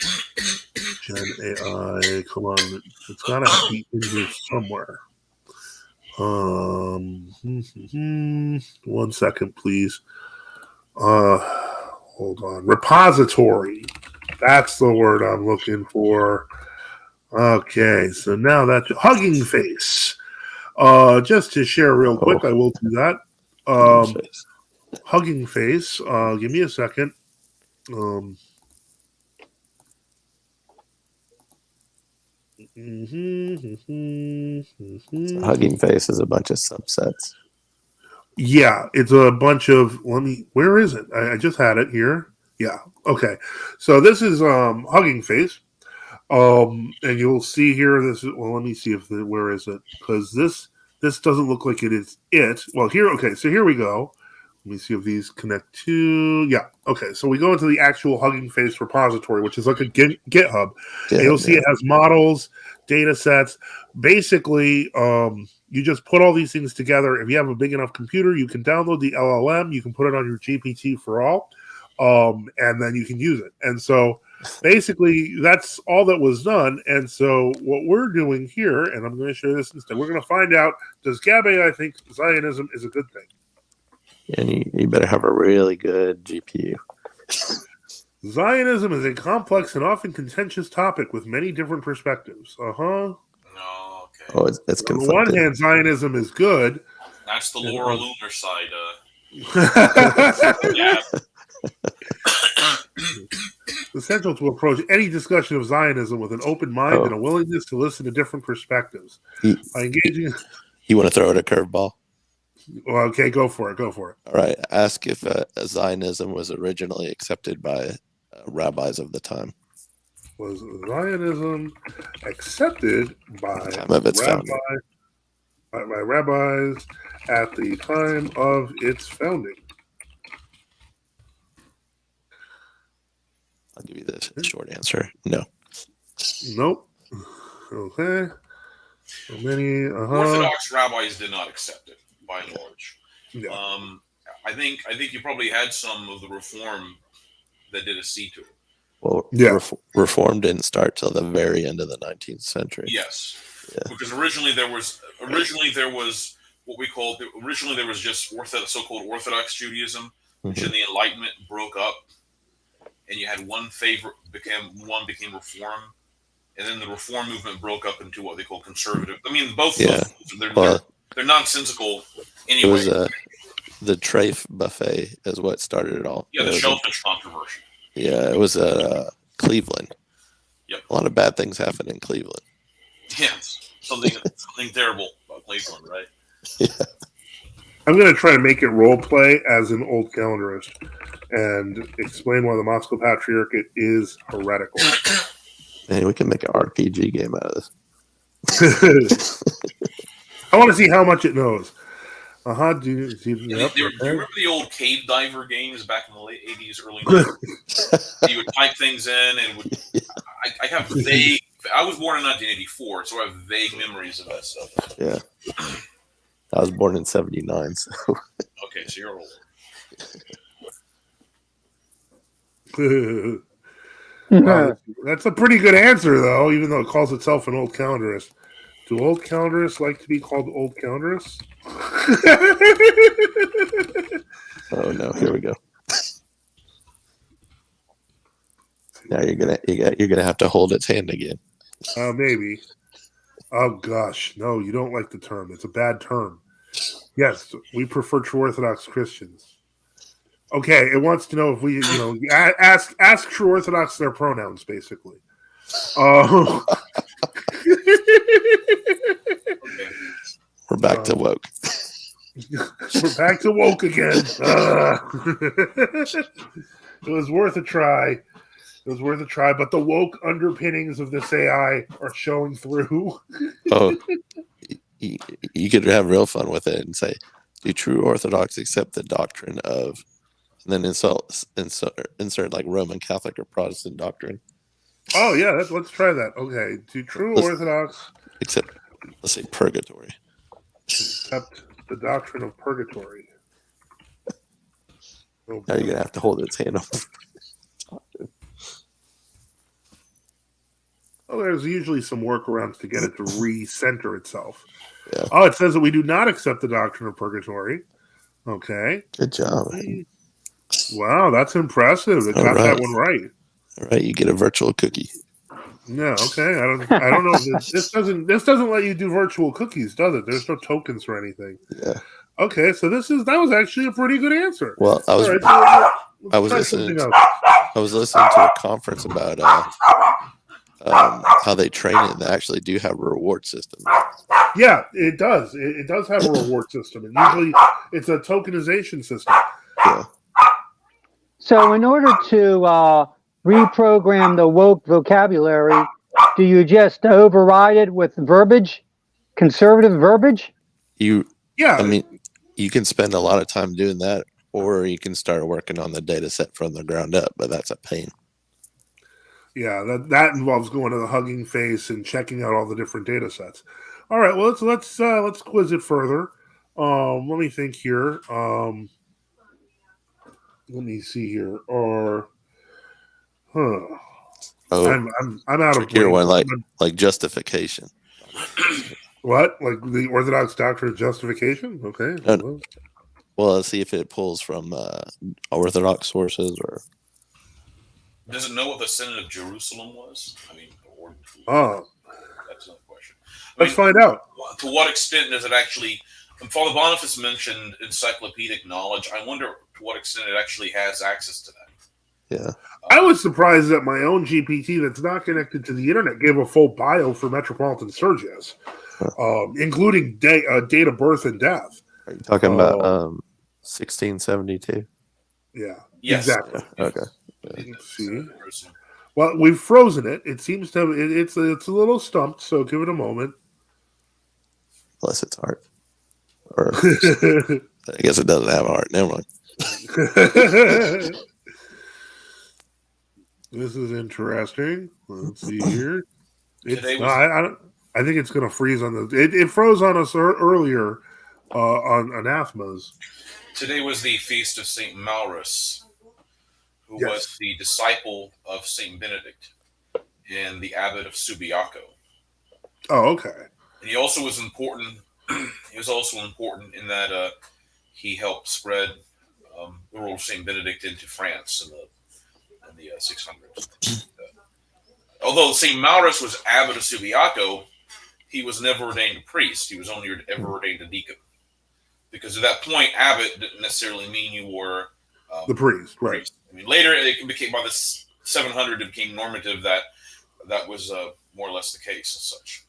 S1: Gen AI. Come on. It's gotta be in here somewhere. 1 second, please. Hold on. Repository. That's the word I'm looking for. Okay, so now that's Hugging Face. Just to share real quick, I will do that. Hugging Face. Give me a second.
S4: Hugging Face is a bunch of subsets.
S1: Yeah, it's a bunch of. Where is it? I just had it here. Yeah. Okay. So this is Hugging Face. And you'll see here. Let me see where is it? Because this doesn't look like it is it. Well, here. Okay. So here we go. Let me see if these connect to. Yeah. Okay. So we go into the actual Hugging Face repository, which is like a GitHub. And you'll see it has models, data sets. Basically, you just put all these things together. If you have a big enough computer, you can download the LLM. You can put it on your GPT for all, and then you can use it. And so basically, that's all that was done. And so what we're doing here, and I'm going to share this instead, we're going to find out, does Gab.ai think Zionism is a good thing?
S4: And you better have a really good GPU.
S1: Zionism is a complex and often contentious topic with many different perspectives.
S5: No, okay.
S4: Oh, it's
S1: on the one hand, Zionism is good.
S5: That's the Laura Lunar side.
S1: It's essential to approach any discussion of Zionism with an open mind and a willingness to listen to different perspectives. By engaging.
S4: You want to throw it a curveball?
S1: Well, okay, go for it.
S4: All right. Ask if Zionism was originally accepted by rabbis of the time.
S1: Was Zionism accepted by
S4: the time of its
S1: rabbi?
S4: founder?
S1: by rabbis at the time of its founding?
S4: I'll give you this short answer. No.
S1: Nope. Okay. So many.
S5: Orthodox rabbis did not accept it by and large.
S1: Yeah.
S5: I think you probably had some of the Reform that did accede to it.
S4: Well, Reform didn't start till the very end of the 19th century.
S5: Yes, because originally there was what we called there was just so-called Orthodox Judaism, which in the Enlightenment broke up, and you had one became Reform, and then the Reform movement broke up into what they call conservative. I mean, both they're nonsensical anyway.
S4: It was the Trafe buffet is what started it all.
S5: Yeah, the shellfish controversy.
S4: Yeah, it was Cleveland.
S5: Yep.
S4: A lot of bad things happened in Cleveland.
S5: Yes, something terrible about Cleveland, right?
S4: Yeah.
S1: I'm going to try to make it role play as an old calendarist and explain why the Moscow Patriarchate is heretical.
S4: Man, we can make an RPG game out of this.
S1: I want to see how much it knows. Do you
S5: remember the old cave diver games back in the late 80s, early 90s? You would type things in and I have vague. I was born in 1984, so I have vague memories of that stuff.
S4: Yeah. I was born in 79, so.
S5: Okay, so you're
S1: old. That's a pretty good answer, though, even though it calls itself an old calendarist. Do old calendarists like to be called old calendarists?
S4: Oh no! Here we go. Now you're gonna have to hold its hand again.
S1: Maybe. Oh gosh, no! You don't like the term. It's a bad term. Yes, we prefer true Orthodox Christians. Okay, it wants to know if we, ask true Orthodox their pronouns, basically.
S4: We're back to woke.
S1: We're back to woke again. It was worth a try. But the woke underpinnings of this AI are showing through.
S4: Oh, you could have real fun with it and say, do true Orthodox accept the doctrine of, and then insert like Roman Catholic or Protestant doctrine.
S1: Oh, yeah, let's try that. Okay, do true Orthodox
S4: accept, let's say, purgatory.
S1: Accept the doctrine of purgatory.
S4: Now you're going to have to hold its hand over.
S1: Well, there's usually some workarounds to get it to recenter itself.
S4: Yeah.
S1: Oh, it says that we do not accept the doctrine of purgatory. Okay.
S4: Good job, man.
S1: Wow, that's impressive. It got that one right.
S4: All right, you get a virtual cookie.
S1: No, okay. I don't know. This doesn't let you do virtual cookies, does it? There's no tokens or anything.
S4: Yeah.
S1: Okay, so that was actually a pretty good answer.
S4: Well, I was listening to a conference about how they train it, and they actually do have a reward system.
S1: Yeah, it does. It does have a reward system, and usually it's a tokenization system.
S4: Yeah.
S2: So in order to reprogram the woke vocabulary, do you just override it with verbiage, conservative verbiage?
S1: I
S4: mean, you can spend a lot of time doing that, or you can start working on the data set from the ground up, but that's a pain.
S1: Yeah, that involves going to the Hugging Face and checking out all the different data sets. All right, well let's quiz it further. Let me think here. Let me see here. I'm out of
S4: here one like justification.
S1: What? Like the Orthodox doctrine of justification? Okay.
S4: Well, let's see if it pulls from Orthodox sources or.
S5: Does it know what the Synod of Jerusalem was? I mean, that's another question.
S1: Let's find out.
S5: To what extent does it actually? Father Boniface mentioned encyclopedic knowledge. I wonder to what extent it actually has access to that.
S4: Yeah.
S1: I was surprised that my own GPT that's not connected to the internet gave a full bio for Metropolitan Sergius, including date of birth and death.
S4: Are you talking about 1672?
S1: Yeah.
S5: Yes.
S1: Exactly.
S4: Okay.
S1: Let's see. Well, we've frozen it. It seems to have, it's a little stumped, so give it a moment.
S4: unless it's art. Or I guess it doesn't have art. Never mind.
S1: This is interesting. Let's see here. I think it's going to freeze on the. It froze on us earlier on anathemas.
S5: Today was the feast of Saint Maurus, who was the disciple of Saint Benedict and the abbot of Subiaco.
S1: Oh, okay.
S5: And he also was important. He was also important in that he helped spread the role of Saint Benedict into France in the 600s. Although Saint Maurus was abbot of Subiaco, he was never ordained a priest. He was only ever ordained a deacon. Because at that point, abbot didn't necessarily mean you were
S1: the priest, right?
S5: I mean, later it became by the 700, it became normative that was more or less the case and such.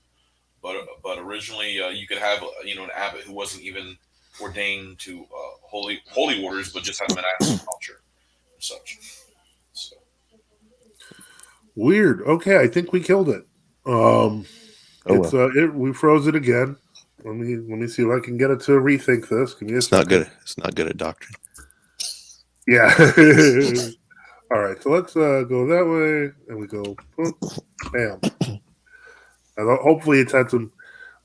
S5: But originally, you could have an abbot who wasn't even ordained to holy orders, but just had a monastic culture and such. So.
S1: Weird. Okay, I think we killed it. We froze it again. Let me see if I can get it to rethink this. Give me a second.
S4: Not good. It's not good at doctrine.
S1: Yeah. All right. So let's go that way, and we go. Boom, bam. And hopefully it's had some.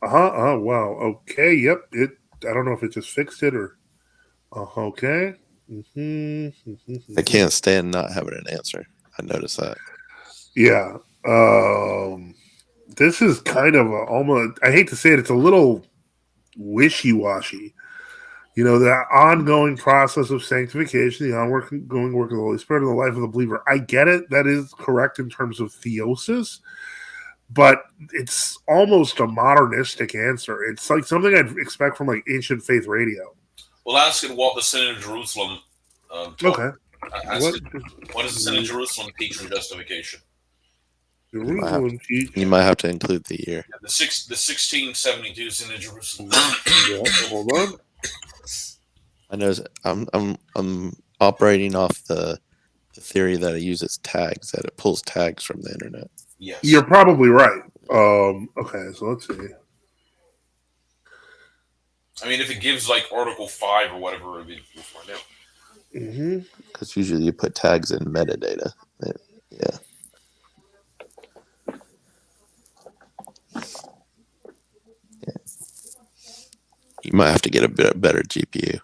S1: Wow. Okay. Yep. I don't know if it just fixed it or. Okay.
S4: I can't stand not having an answer. I noticed that.
S1: Yeah. This is kind of almost. I hate to say it. It's a little wishy-washy. The ongoing process of sanctification, the ongoing work of the Holy Spirit in the life of the believer. I get it. That is correct in terms of theosis, but it's almost a modernistic answer. It's like something I'd expect from like Ancient Faith Radio.
S5: Well, ask it what the Synod of Jerusalem
S1: okay.
S5: What does the Synod of Jerusalem teach on justification?
S4: You might have to include the year.
S5: Yeah, the 1672 Synod of Jerusalem.
S1: Hold on.
S4: I know. I'm operating off the theory that it uses tags, that it pulls tags from the internet.
S5: Yes,
S1: you're probably right. Okay, so let's see.
S5: I mean, if it gives like Article 5 or whatever, we'll find out.
S4: Because usually you put tags in metadata. Yeah. You might have to get a bit better GPU.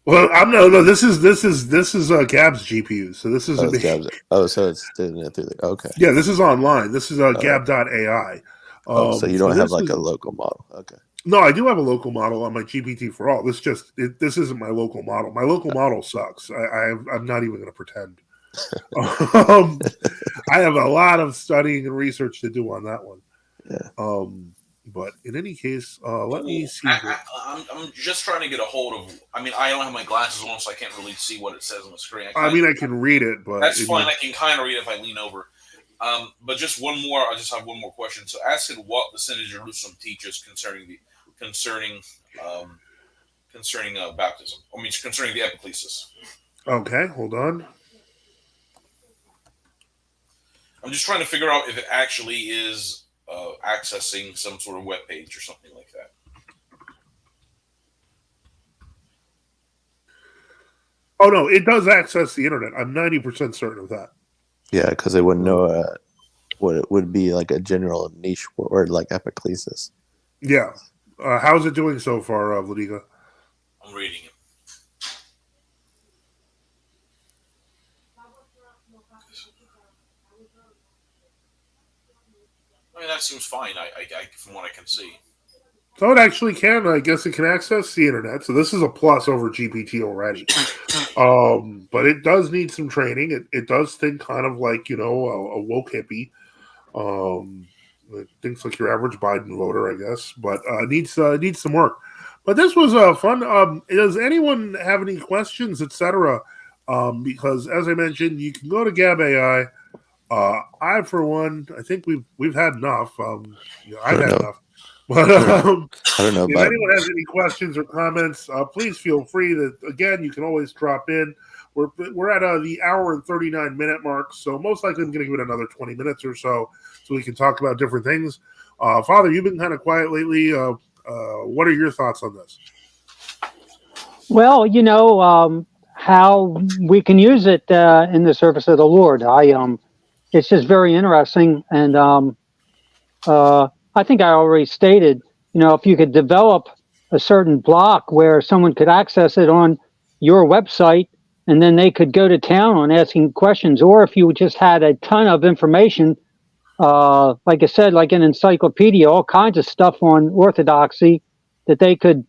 S1: Well, no. This is Gab's GPU. So this is
S4: Gab's. Oh, so it's doing it through the. Okay.
S1: Yeah, this is online. This is Gab.ai.
S4: So you don't have like a local model. Okay.
S1: No, I do have a local model on my GPT for all. This isn't my local model. My local model sucks. I'm not even going to pretend. I have a lot of studying and research to do on that one.
S4: Yeah.
S1: But in any case, let me see.
S5: I'm just trying to get a hold of. I mean, I don't have my glasses on, so I can't really see what it says on the screen.
S1: I can read it, but
S5: that's fine. I can kind of read it if I lean over. But just one more. I just have one more question. So, ask it what the Synod of Jerusalem teaches concerning baptism. I mean, concerning the epiclesis.
S1: Okay, hold on.
S5: I'm just trying to figure out if it actually is accessing some sort of web page or something like that.
S1: Oh no, it does access the internet. I'm 90% certain of that.
S4: Yeah, because they wouldn't know what it would be like a general niche word like epiclesis.
S1: Yeah. How's it doing so far, Vladiga?
S5: I'm reading it. I mean, that seems fine. I from what I can see.
S1: So it actually can. I guess it can access the internet. So this is a plus over GPT already. But it does need some training. It does think kind of like, a woke hippie. It thinks like your average Biden voter, I guess. But needs some work. But this was fun. Does anyone have any questions, etc.? Because as I mentioned, you can go to Gab.ai. I, for one, I think we've had enough. I've had enough. But
S4: I don't know.
S1: If anyone has any questions or comments, please feel free. Again, you can always drop in. We're at the hour and 39-minute mark, so most likely I'm going to give it another 20 minutes or so we can talk about different things. Father, you've been kind of quiet lately. What are your thoughts on this?
S2: Well, how we can use it in the service of the Lord. It's just very interesting, and I think I already stated, if you could develop a certain block where someone could access it on your website, and then they could go to town on asking questions, or if you just had a ton of information, like I said, like an encyclopedia, all kinds of stuff on orthodoxy that they could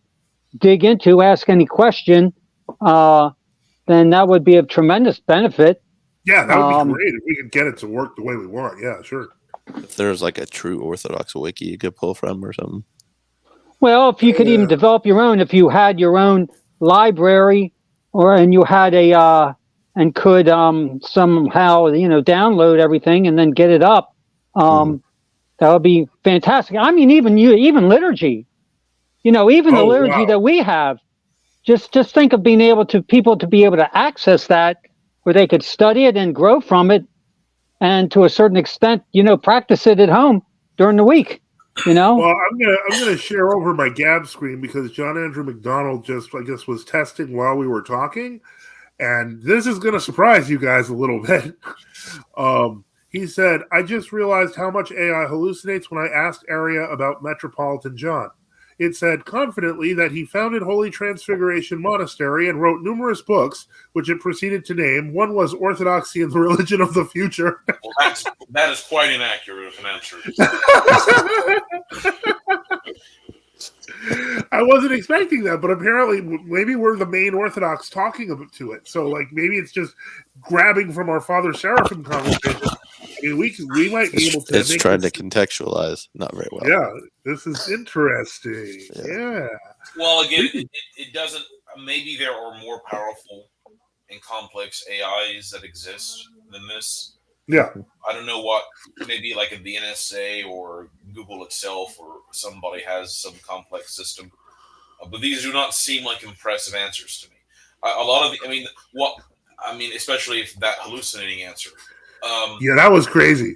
S2: dig into, ask any question, then that would be of tremendous benefit.
S1: Yeah, that would be great if we could get it to work the way we want. Yeah, sure.
S4: If there's like a true Orthodox wiki you could pull from or something.
S2: Well, if you could even develop your own, if you had your own library, and you had and could somehow download everything and then get it up, that would be fantastic. I mean, even liturgy, even the liturgy that we have. Just think of being able to people to be able to access that, where they could study it and grow from it, and to a certain extent, practice it at home during the week.
S1: Well, I'm gonna share over my Gab screen because John Andrew McDonald was testing while we were talking, and this is gonna surprise you guys a little bit. He said, "I just realized how much AI hallucinates when I asked Aria about Metropolitan John. It said confidently that he founded Holy Transfiguration Monastery and wrote numerous books, which it proceeded to name. One was Orthodoxy and the Religion of the Future."
S5: Well, that is quite inaccurate of an answer.
S1: I wasn't expecting that, but apparently maybe we're the main Orthodox talking to it. So, maybe it's just grabbing from our Father Seraphim conversation. I mean, we might be able to.
S4: It's trying to contextualize, not very well.
S1: Yeah, this is interesting. Yeah.
S5: Well, again, it doesn't. Maybe there are more powerful and complex AIs that exist than this.
S1: Yeah.
S5: I don't know what. Maybe like in the NSA or Google itself or somebody has some complex system, but these do not seem like impressive answers to me. A lot of especially if that hallucinating answer.
S1: Yeah, that was crazy.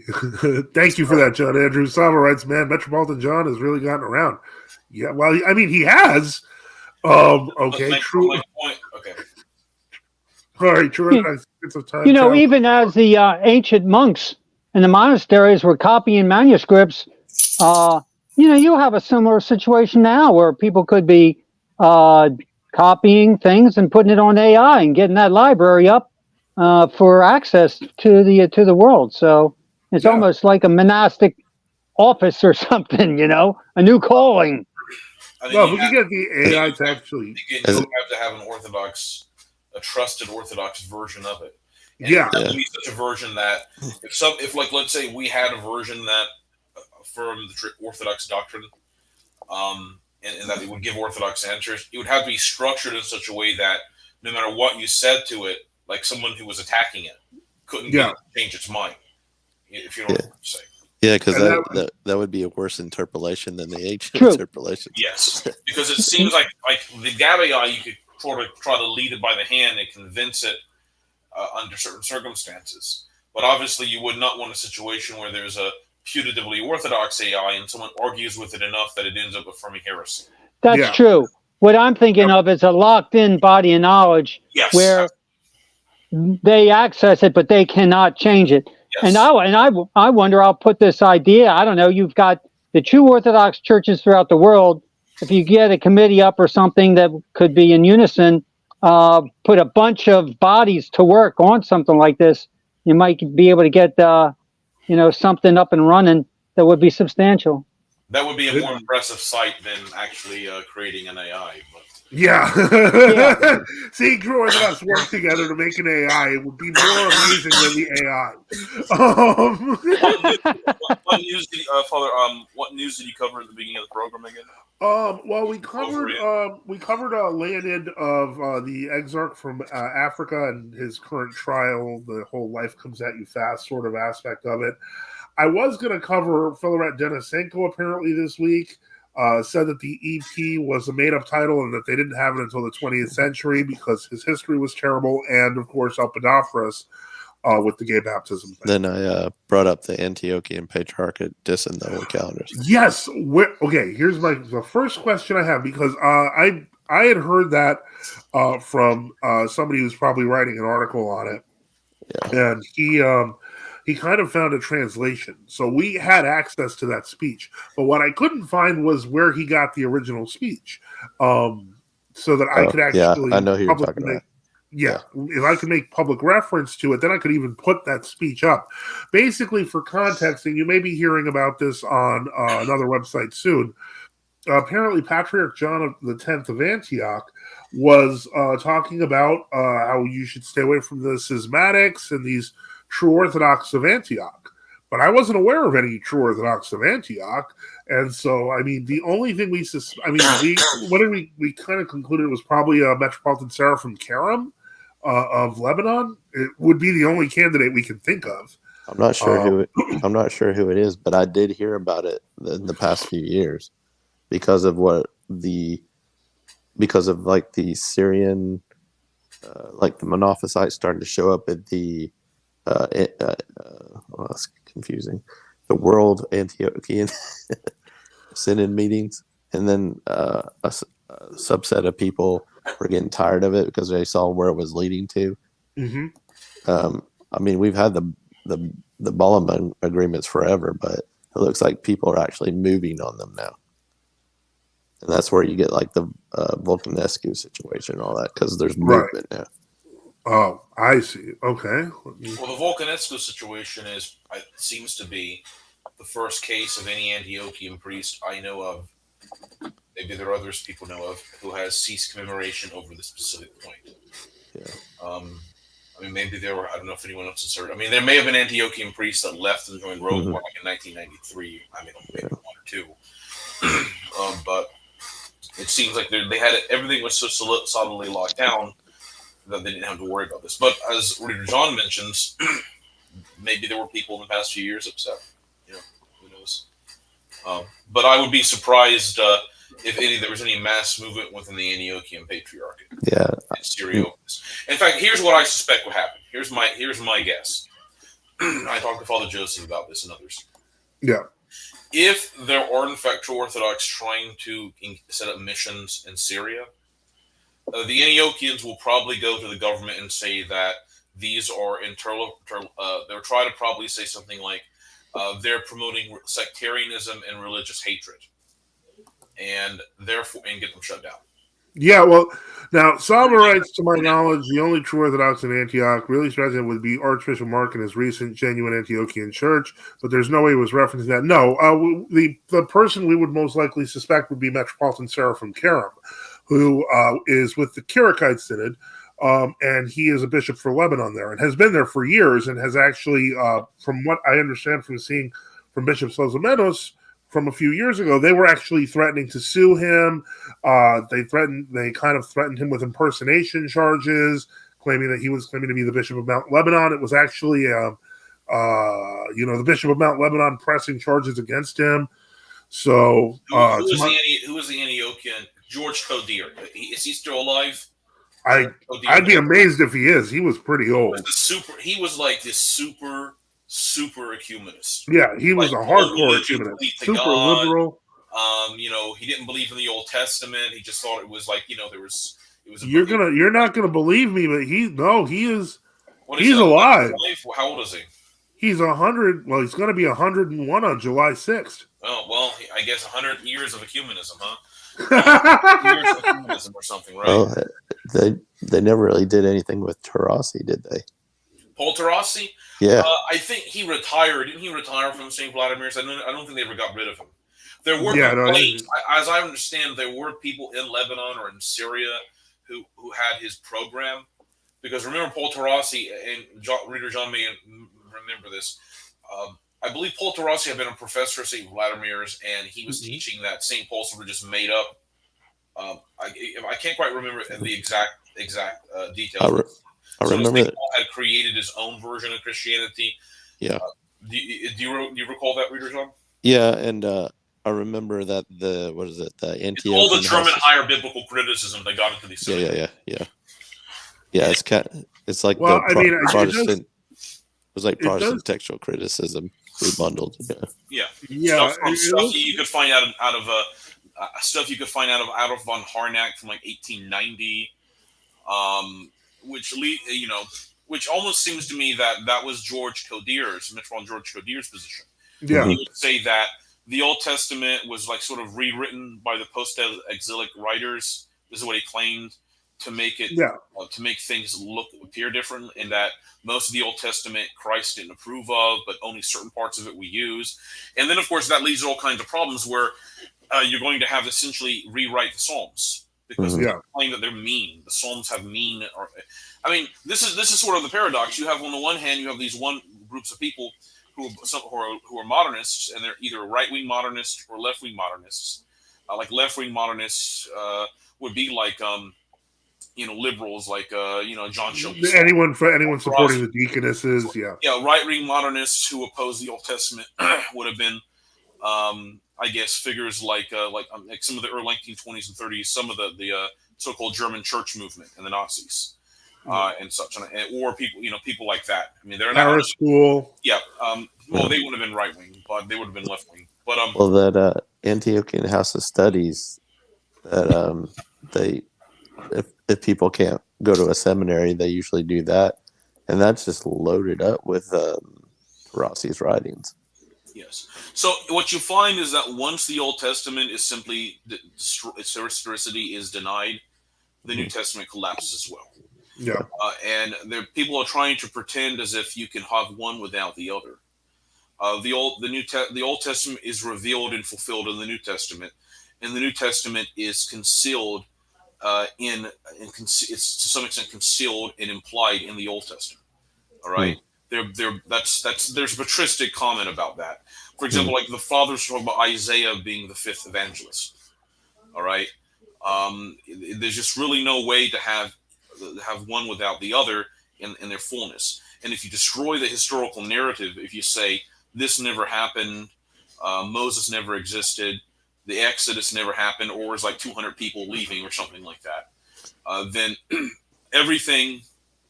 S1: Thank you for that, John Andrew. Sava writes, "Man, Metropolitan John has really gotten around." Yeah, well, I mean, he has. Okay, true.
S5: Okay.
S1: All right, true.
S2: Even as the ancient monks in the monasteries were copying manuscripts, you have a similar situation now where people could be copying things and putting it on AI and getting that library up for access to the world. So it's almost like a monastic office or something, a new calling.
S5: I mean,
S1: we can get the AI to actually.
S5: You have to have a trusted Orthodox version of it. And
S1: it
S5: has to be such a version that if let's say we had a version that from the Orthodox doctrine, and that it would give Orthodox answers, it would have to be structured in such a way that no matter what you said to it, like someone who was attacking it couldn't get it to change its mind. If you know what I'm saying.
S4: Yeah, because that would be a worse interpolation than the ancient interpolation.
S5: Yes, because it seems like the Gab.ai, you could sort of try to lead it by the hand and convince it under certain circumstances. But obviously, you would not want a situation where there's a putatively Orthodox AI and someone argues with it enough that it ends up affirming heresy.
S2: That's true. What I'm thinking of is a locked-in body of knowledge where they access it, but they cannot change it. Yes. And I wonder, I'll put this idea, I don't know, you've got the true Orthodox churches throughout the world. If you get a committee up or something that could be in unison, put a bunch of bodies to work on something like this, you might be able to get, something up and running that would be substantial.
S5: That would be a more impressive sight than actually creating an AI. But.
S1: Yeah. Seeing true Orthodox work together to make an AI, it would be more amazing than the
S5: AI. What news did you cover at the beginning of the program again?
S1: Well, we covered Leonid of the Exarch from Africa and his current trial, the whole life comes at you fast sort of aspect of it. I was going to cover Filaret Denisenko apparently this week. Said that the EP was a made-up title and that they didn't have it until the 20th century because his history was terrible, and, of course, Apodopteros. with the gay baptism thing.
S4: Then I brought up the Antiochian Patriarchate dissing the holy calendars.
S1: Yes. Okay, here's the first question I have, because I had heard that from somebody who's probably writing an article on it. Yeah. And he kind of found a translation. So we had access to that speech. But what I couldn't find was where he got the original speech. So that I could actually...
S4: Yeah, I know who you're talking about.
S1: Yeah, if I could make public reference to it, then I could even put that speech up. Basically, for context, and you may be hearing about this on another website soon, apparently Patriarch John X of Antioch was talking about how you should stay away from the schismatics and these true Orthodox of Antioch. But I wasn't aware of any true Orthodox of Antioch. And so, I mean, the only thing we kind of concluded it was probably Metropolitan Seraphim Karam of Lebanon. It would be the only candidate we can think of.
S4: I'm not sure who it is, but I did hear about it in the past few years because of the Syrian, like the Monophysites starting to show up at the it's confusing, the World Antiochian Synod meetings, and then a subset of people were getting tired of it because they saw where it was leading to.
S1: Mm-hmm.
S4: I mean, we've had the Balaam agreements forever, but it looks like people are actually moving on them now, and that's where you get like the Vulcanescu situation and all that, because there's movement now.
S1: Oh, I see. Okay.
S5: Well, the Vulcanescu situation seems to be the first case of any Antiochian priest I know of. Maybe there are others people know of who has ceased commemoration over the specific point.
S4: Yeah.
S5: I mean, maybe there were. I don't know if anyone else has heard. I mean, there may have been Antiochian priests that left and joined Rome like in 1993. I mean, maybe one or two. But it seems like they had it. Everything was so solidly locked down that they didn't have to worry about this. But as Reader John mentions, maybe there were people in the past few years upset. You know, who knows? But I would be surprised if there was any mass movement within the Antiochian Patriarchate.
S4: Yeah.
S5: In Syria. In fact, here's what I suspect would happen. Here's my guess. I talked to Father Joseph about this and others.
S1: Yeah.
S5: If there are in fact true Orthodox trying to set up missions in Syria, the Antiochians will probably go to the government and say that these are they'll try to probably say something like they're promoting sectarianism and religious hatred, and therefore get them shut down.
S1: Yeah, well, now Saba writes, to my knowledge, the only true Orthodox in Antioch really present would be Archbishop Mark and his recent genuine Antiochian church, but there's no way he was referencing that. No, the person we would most likely suspect would be Metropolitan Seraphim Karam, who is with the Kiriakite Synod, and he is a bishop for Lebanon there, and has been there for years, and has actually, from what I understand from seeing from Bishop Sozomenos from a few years ago, they were actually threatening to sue him. They kind of threatened him with impersonation charges, claiming that he was claiming to be the Bishop of Mount Lebanon. It was actually, the Bishop of Mount Lebanon pressing charges against him. So,
S5: who was the Antiochian? George Codir. Is he still alive?
S1: I'd be amazed if he is. He was pretty old.
S5: He was like this super ecumenist.
S1: Yeah, he was a hardcore ecumenist. Super liberal.
S5: He didn't believe in the Old Testament. He just thought it was like, it was.
S1: You're not gonna believe me, but he is. He's alive.
S5: How old is he?
S1: He's 100. Well, he's going to be 101 on July 6th.
S5: Oh well, I guess 100 years of ecumenism, huh? Years of ecumenism or something, right?
S4: Oh, they never really did anything with Tarasi, did they?
S5: Paul Tarasi?
S4: Yeah.
S5: I think he retired. Didn't he retire from St. Vladimir's? I don't think they ever got rid of him. There were as I understand, there were people in Lebanon or in Syria who had his program. Because remember, Paul Tarasi, and Reader John may remember this, I believe Paul Tarasi had been a professor at St. Vladimir's, and he was teaching that St. Paul's were just made up. I can't quite remember the exact details.
S4: I remember
S5: St. Paul had created his own version of Christianity.
S4: Yeah.
S5: Do you recall that, Reader John?
S4: Yeah, and I remember that the Antioch.
S5: All the German higher biblical criticism that got into these.
S4: Yeah. Yeah, it's like
S1: Protestant.
S4: was like Protestant textual criticism rebundled.
S5: Yeah. Stuff you could find out of stuff you could find out of von Harnack from like 1890, which almost seems to me that was George Metropolitan George Coder's position.
S1: Yeah,
S5: he would say that the Old Testament was like sort of rewritten by the post-exilic writers. This is what he claimed, to make it to make things appear different, and that most of the Old Testament Christ didn't approve of, but only certain parts of it we use. And then, of course, that leads to all kinds of problems where you're going to have to essentially rewrite the Psalms because they claim that they're mean. The Psalms have mean. This is sort of the paradox. You have, on the one hand, you have these groups of people who are modernists, and they're either right-wing modernists or left-wing modernists. Like left-wing modernists would be like liberals, like John Schultz.
S1: Anyone supporting the deaconesses,
S5: right-wing modernists who oppose the Old Testament would have been, I guess, figures like some of the early 1920s and 30s, some of the so-called German church movement and the Nazis. And such, or people like that. I mean, they're not
S1: Paris School.
S5: Yeah. Well, they would have been right wing, but they would have been left wing. But
S4: that Antiochian House of Studies, that if people can't go to a seminary, they usually do that, and that's just loaded up with Rossi's writings.
S5: Yes. So what you find is that once the Old Testament is simply its historicity is denied, the New Testament collapses as well.
S1: Yeah,
S5: and people are trying to pretend as if you can have one without the other. The Old Testament is revealed and fulfilled in the New Testament, and the New Testament is concealed it's to some extent concealed and implied in the Old Testament. All right, there's patristic comment about that. For example, like the fathers talk about Isaiah being the fifth evangelist. All right, there's just really no way to have one without the other in their fullness. And if you destroy the historical narrative, if you say this never happened, Moses never existed, the Exodus never happened, or it's like 200 people leaving or something like that, then everything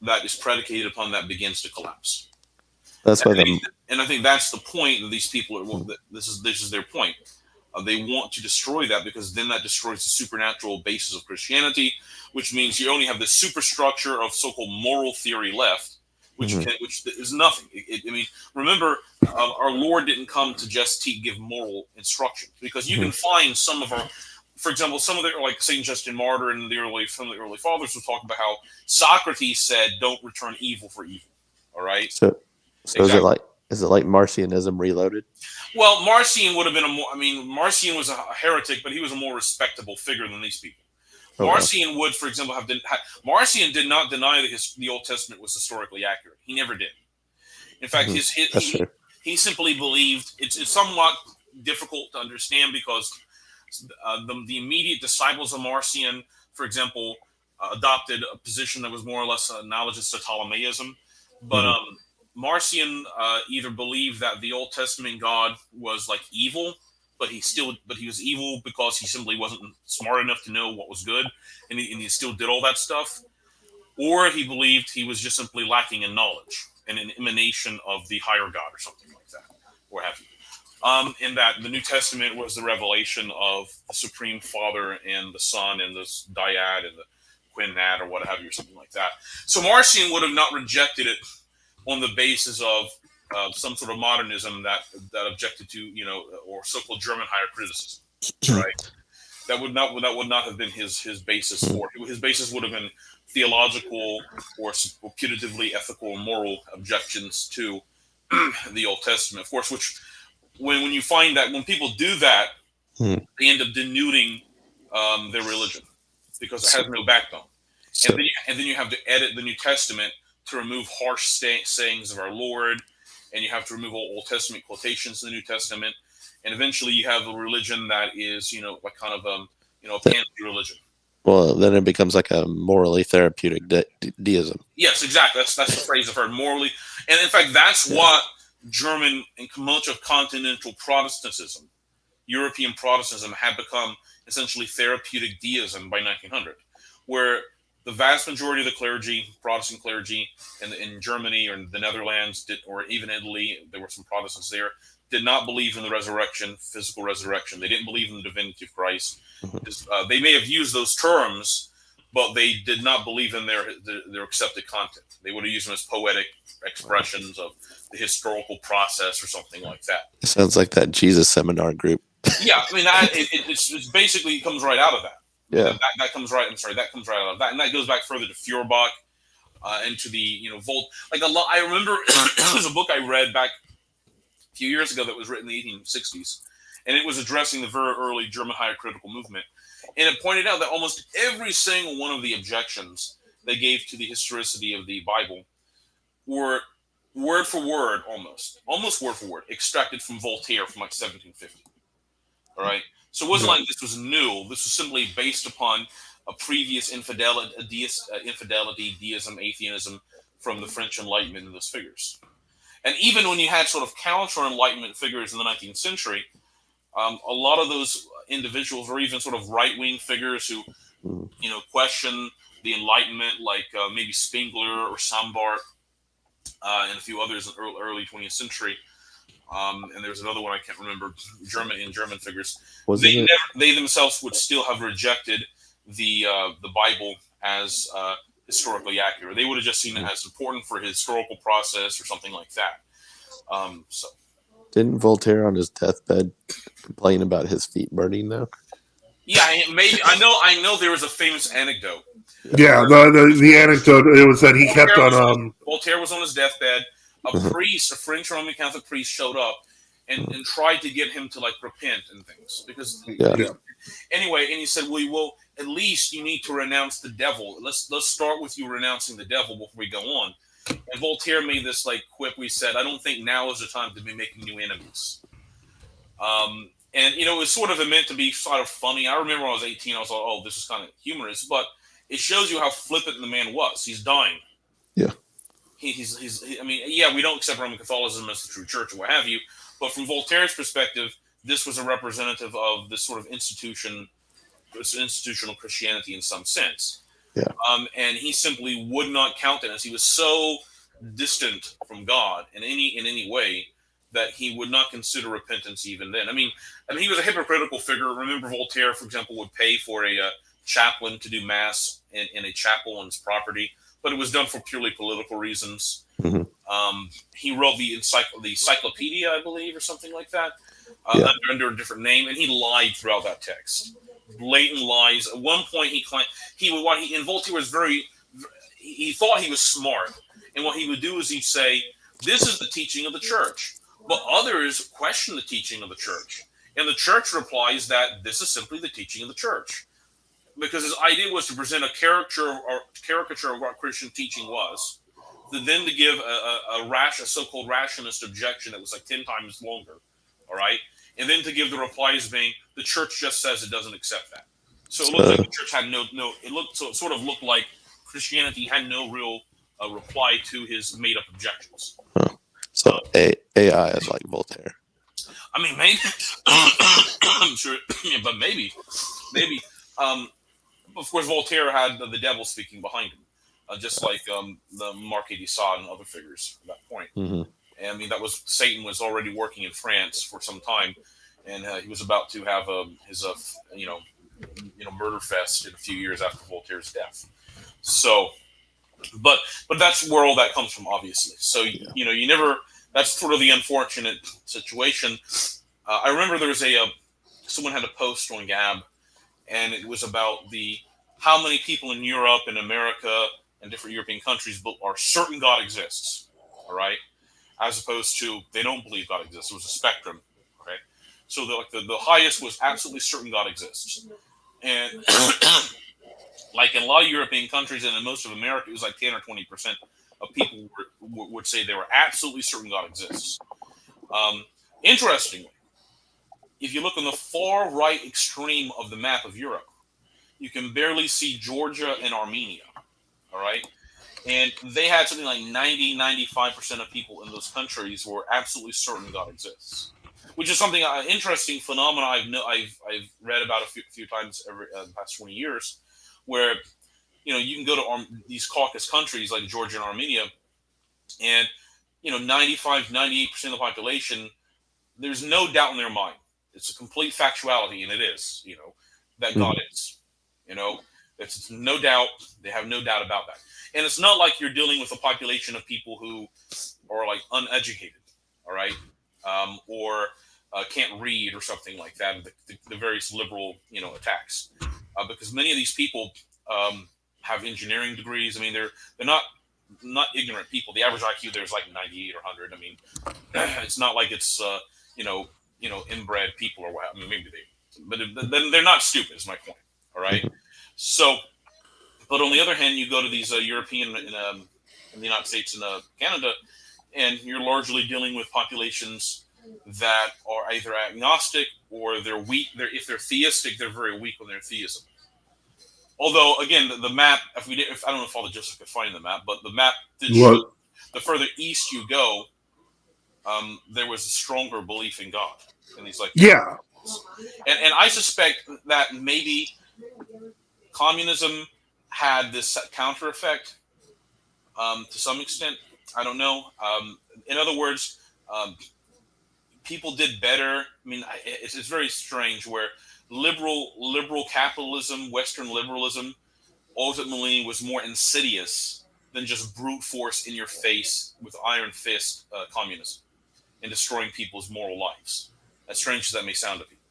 S5: that is predicated upon that begins to collapse.
S4: That's why
S5: and I think that's the point that these people are. This is their point. They want to destroy that because then that destroys the supernatural basis of Christianity, which means you only have the superstructure of so-called moral theory left, which is nothing. Remember, our Lord didn't come to just give moral instruction, because you can find some of our, for example, some of the, like Saint Justin Martyr and some of the early fathers will talk about how Socrates said, "Don't return evil for evil." All right.
S4: So exactly. Is it like Marcionism reloaded?
S5: Well, Marcion would have been Marcion was a heretic, but he was a more respectable figure than these people. Okay. Marcion would, for example, Marcion did not deny that the Old Testament was historically accurate. He never did. In fact, he simply believed it's somewhat difficult to understand because the immediate disciples of Marcion, for example, adopted a position that was more or less analogous to Ptolemaism, but Marcion either believed that the Old Testament God was like evil, but he was evil because he simply wasn't smart enough to know what was good, and he still did all that stuff, or he believed he was just simply lacking in knowledge and an emanation of the higher God or something like that, or have you. In that the New Testament was the revelation of the Supreme Father and the Son and the dyad and the quinad or what have you, or something like that. So Marcion would have not rejected it on the basis of some sort of modernism that objected to, or so-called German higher criticism, right? That would not have been his basis for it. His basis would have been theological or putatively ethical or moral objections to the Old Testament, of course. Which, when you find that when people do that, they end up denuding their religion because it has no backbone. And then you have to edit the New Testament to remove harsh sayings of our Lord, and you have to remove all Old Testament quotations in the New Testament, and eventually you have a religion that is, like kind of a pantheist religion.
S4: Well, then it becomes like a morally therapeutic deism.
S5: Yes, exactly. That's the phrase I've heard, morally, and in fact, that's what German and much of continental Protestantism, European Protestantism, had become essentially therapeutic deism by 1900, where the vast majority of the clergy, Protestant clergy in Germany or in the Netherlands, or even Italy, there were some Protestants there, did not believe in the resurrection, physical resurrection. They didn't believe in the divinity of Christ. They may have used those terms, but they did not believe in their accepted content. They would have used them as poetic expressions of the historical process or something like that.
S4: It sounds like that Jesus seminar group.
S5: Yeah, I mean, it's basically comes right out of that.
S4: Yeah,
S5: that comes right. I'm sorry, that comes right out of that, and that goes back further to Feuerbach, into the Volt. Like a lot, I remember there was a book I read back a few years ago that was written in the 1860s, and it was addressing the very early German higher critical movement, and it pointed out that almost every single one of the objections they gave to the historicity of the Bible were word for word, almost word for word, extracted from Voltaire from like 1750. All right. So it wasn't like this was new. This was simply based upon a previous infidelity, deism, atheism from the French Enlightenment in those figures. And even when you had sort of counter-Enlightenment figures in the 19th century, a lot of those individuals were even sort of right-wing figures who, question the Enlightenment, like maybe Spengler or Sombart, and a few others in the early 20th century. And there's another one I can't remember. German figures. They themselves would still have rejected the Bible as historically accurate. They would have just seen it as important for his historical process or something like that. So
S4: didn't Voltaire on his deathbed complain about his feet burning though?
S5: Yeah, maybe I know there was a famous anecdote.
S1: Yeah, the anecdote, it was that he
S5: Voltaire
S1: kept on.
S5: Voltaire was on his deathbed. A priest, a French Roman Catholic priest, showed up and tried to get him to like repent and things because anyway, and he said, well, at least you need to renounce the devil. Let's start with you renouncing the devil before we go on. And Voltaire made this like quip. We said, I don't think now is the time to be making new enemies. And it was sort of meant to be sort of funny. I remember when I was 18, I was like, oh, this is kind of humorous, but it shows you how flippant the man was. He's dying.
S4: Yeah.
S5: I mean, yeah, we don't accept Roman Catholicism as the true church or what have you, but from Voltaire's perspective, this was a representative of this sort of institutional Christianity in some sense.
S4: Yeah.
S5: And he simply would not countenance. He was so distant from God in any way that he would not consider repentance even then. I mean, he was a hypocritical figure. Remember, Voltaire, for example, would pay for a chaplain to do mass in a chapel on his property, but it was done for purely political reasons.
S4: Mm-hmm.
S5: He wrote the encyclopedia, I believe, or something like that, under a different name, and he lied throughout that text. Blatant lies. At one point, he claimed and Voltaire was he thought he was smart, and what he would do is he'd say, "This is the teaching of the church," but others question the teaching of the church, and the church replies that this is simply the teaching of the church. Because his idea was to present a caricature of what Christian teaching was, then to give a so-called rationalist objection that was like 10 times longer, all right? And then to give the replies being, the church just says it doesn't accept that. So it looked like the church had it sort of looked like Christianity had no real reply to his made-up objections.
S4: Oh. So AI is like Voltaire.
S5: I mean, maybe. I'm sure, but maybe. Of course, Voltaire had the devil speaking behind him, just like the Marquis de Sade and other figures at that point.
S4: Mm-hmm.
S5: And I mean, Satan was already working in France for some time, and he was about to have his murder fest in a few years after Voltaire's death. So, but that's where all that comes from, obviously. So you never. That's sort of the unfortunate situation. I remember there was someone had a post on Gab. And it was about how many people in Europe and America and different European countries are certain God exists, all right, as opposed to they don't believe God exists. It was a spectrum, okay. So the highest was absolutely certain God exists, and like in a lot of European countries and in most of America, it was like 10 or 20% of people would say they were absolutely certain God exists. Interestingly, if you look on the far right extreme of the map of Europe, you can barely see Georgia and Armenia, all right? And they had something like 95% of people in those countries were absolutely certain God exists, which is something, interesting phenomenon I've read about a few times the past 20 years, where you can go to these Caucasus countries like Georgia and Armenia, and 95, 98% of the population, there's no doubt in their mind. It's a complete factuality, and it is, that God is. It's no doubt. They have no doubt about that. And it's not like you're dealing with a population of people who are like uneducated, all right, or can't read or something like that. The various liberal, attacks, because many of these people have engineering degrees. I mean, they're not ignorant people. The average IQ there is like 98 or 100. I mean, it's not like it's inbred people or what. I mean, maybe but they're not stupid. Is my point. All right. So, but on the other hand, you go to these European in the United States and Canada, and you're largely dealing with populations that are either agnostic or they're weak. If they're theistic, they're very weak on their theism. Although, again, the map, if I don't know if Father Joseph could find the map, but the map did show the further east you go, there was a stronger belief in God. And he's like,
S1: yeah.
S5: And I suspect that maybe communism had this counter effect to some extent. I don't know. In other words, people did better. I mean, it's very strange where liberal capitalism, Western liberalism, ultimately was more insidious than just brute force in your face with iron fist communism and destroying people's moral lives. As strange as that may sound to people.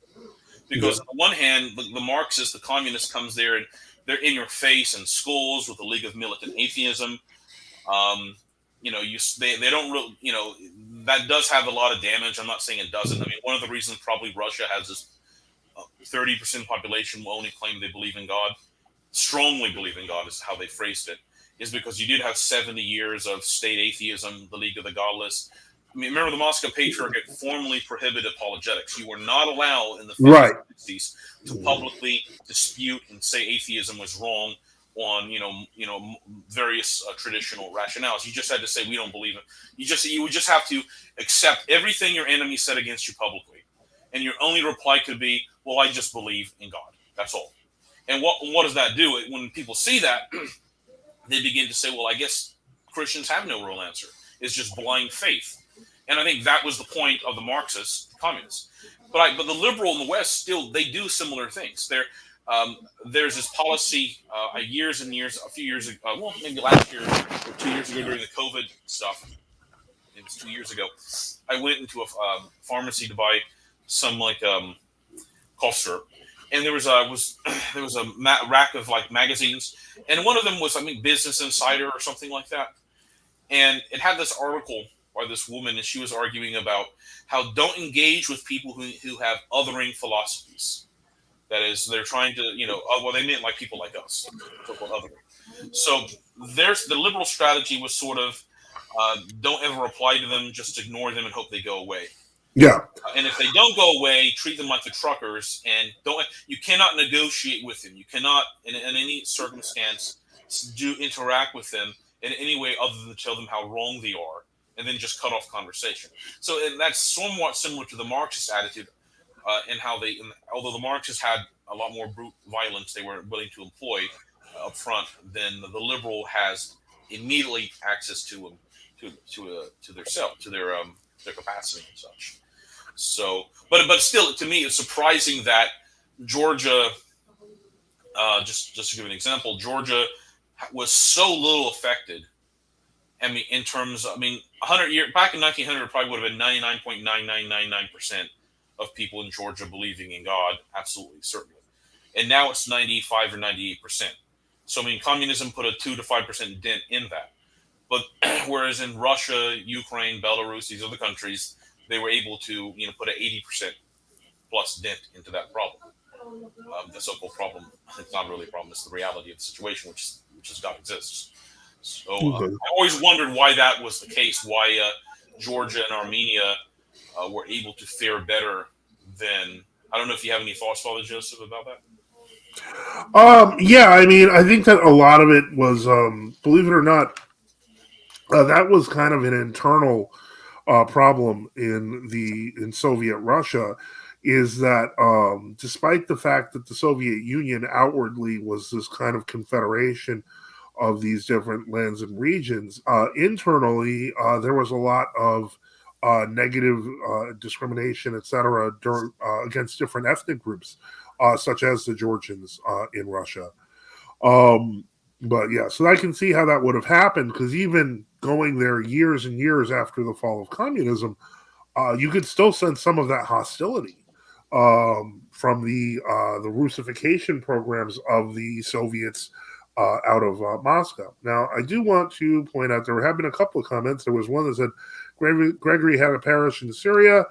S5: Because on the one hand, the Marxists, the communists comes there and they're in your face in schools with the League of Militant Atheism. They don't really, that does have a lot of damage. I'm not saying it doesn't. I mean, one of the reasons probably Russia has this 30% population will only claim they believe in God, strongly believe in God is how they phrased it, is because you did have 70 years of state atheism, the League of the Godless. I mean, remember the Moscow Patriarchate formally prohibited apologetics. You were not allowed in the 50s and 60s to publicly dispute and say atheism was wrong on various traditional rationales. You just had to say we don't believe it. You would just have to accept everything your enemy said against you publicly, and your only reply could be, "Well, I just believe in God. That's all." And what does that do? When people see that, they begin to say, "Well, I guess Christians have no real answer. It's just blind faith." And I think that was the point of the Marxists, the communists. But the liberal in the West still they do similar things. There's this policy a few years ago, well, maybe last year or 2 years ago during the COVID stuff. It was 2 years ago. I went into a pharmacy to buy some cough syrup, and there was a rack of like magazines, and one of them was Business Insider or something like that, and it had this article by this woman, and she was arguing about how don't engage with people who have othering philosophies. That is, they're trying to, they meant like people like us, so-called othering. So the liberal strategy was sort of don't ever reply to them, just ignore them and hope they go away.
S1: Yeah.
S5: And if they don't go away, treat them like the truckers, and you cannot negotiate with them. You cannot, in any circumstance, interact with them in any way other than to tell them how wrong they are, and then just cut off conversation. So and that's somewhat similar to the Marxist attitude, and how although the Marxists had a lot more brute violence they were willing to employ up front, than the liberal has immediately access to their capacity and such. So, but still, to me, it's surprising that Georgia, just to give an example, Georgia was so little affected. I mean, in terms, 100 years back in 1900, it probably would have been 99.9999% of people in Georgia believing in God, absolutely, certainly. And now it's 95 or 98%. So, communism put a 2 to 5% dent in that. But whereas in Russia, Ukraine, Belarus, these other countries, they were able to, put an 80% plus dent into that problem. The so-called problem, it's not really a problem, it's the reality of the situation, which is God exists. So I always wondered why that was the case, why Georgia and Armenia were able to fare better than. I don't know if you have any thoughts, Father Joseph, about that.
S1: Yeah, I think that a lot of it was, believe it or not, that was kind of an internal problem in Soviet Russia, is that despite the fact that the Soviet Union outwardly was this kind of confederation of these different lands and regions, internally there was a lot of negative discrimination, etc., against different ethnic groups, such as the Georgians in Russia. But yeah, so I can see how that would have happened, because even going there years and years after the fall of communism, you could still sense some of that hostility from the Russification programs of the Soviets out of Moscow. Now, I do want to point out there have been a couple of comments. There was one that said Gregory had a parish in Syria.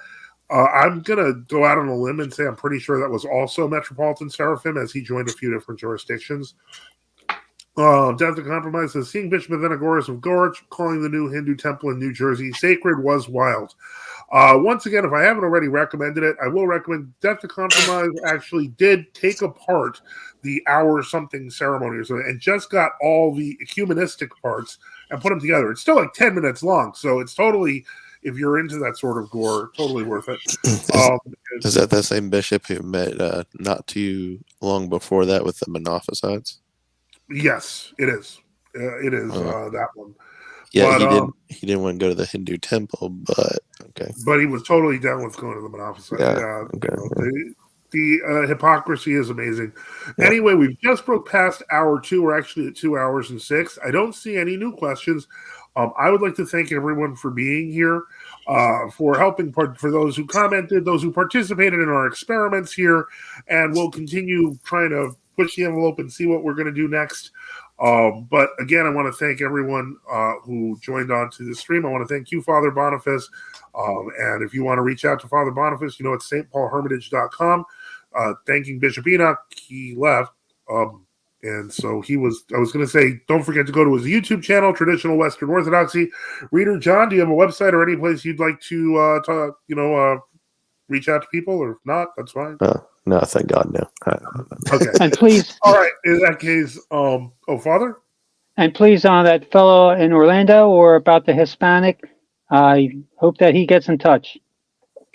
S1: I'm going to go out on a limb and say I'm pretty sure that was also Metropolitan Seraphim, as he joined a few different jurisdictions. Death to Compromise says, seeing Bishop Athenagoras of Gorch calling the new Hindu temple in New Jersey sacred was wild. Once again, if I haven't already recommended it, I will recommend Death to Compromise actually did take apart the hour-something ceremony or something and just got all the ecumenistic parts and put them together. It's still like 10 minutes long, so it's totally, if you're into that sort of gore, totally worth it.
S4: Is that the same bishop who met not too long before that with the Monophysites?
S1: Yes, it is. It is that one.
S4: Yeah, but, he didn't want to go to the Hindu temple, but okay.
S1: But he was totally down with going to the Monophysites.
S4: Yeah, okay.
S1: The hypocrisy is amazing. Yeah. Anyway, we've just broke past hour 2. We're actually at 2 hours and 6. I don't see any new questions. I would like to thank everyone for being here, for helping, for those who commented, those who participated in our experiments here, and we'll continue trying to push the envelope and see what we're going to do next. But again, I want to thank everyone who joined on to the stream. I want to thank you, Father Boniface. And if you want to reach out to Father Boniface, you know, it's stpaulhermitage.com. Thanking Bishop Enoch, he left. And so I was going to say, don't forget to go to his YouTube channel, Traditional Western Orthodoxy. Reader John, do you have a website or any place you'd like to reach out to people? Or if not, that's fine.
S4: No, thank God, no.
S1: Okay.
S2: And please.
S1: All right. In that case, Father?
S2: And please, on that fellow in Orlando or about the Hispanic, I hope that he gets in touch.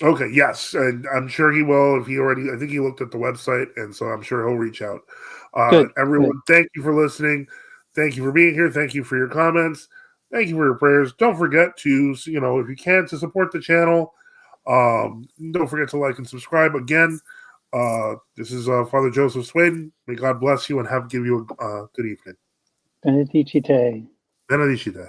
S1: Okay, yes. And I'm sure he will. I think he looked at the website, and so I'm sure he'll reach out. Everyone, thank you for listening. Thank you for being here. Thank you for your comments. Thank you for your prayers. Don't forget to, if you can, to support the channel. Don't forget to like and subscribe. Again, this is Father Joseph Sweden. May God bless you and give you a good evening.
S2: Benedicite.
S1: Benedicite.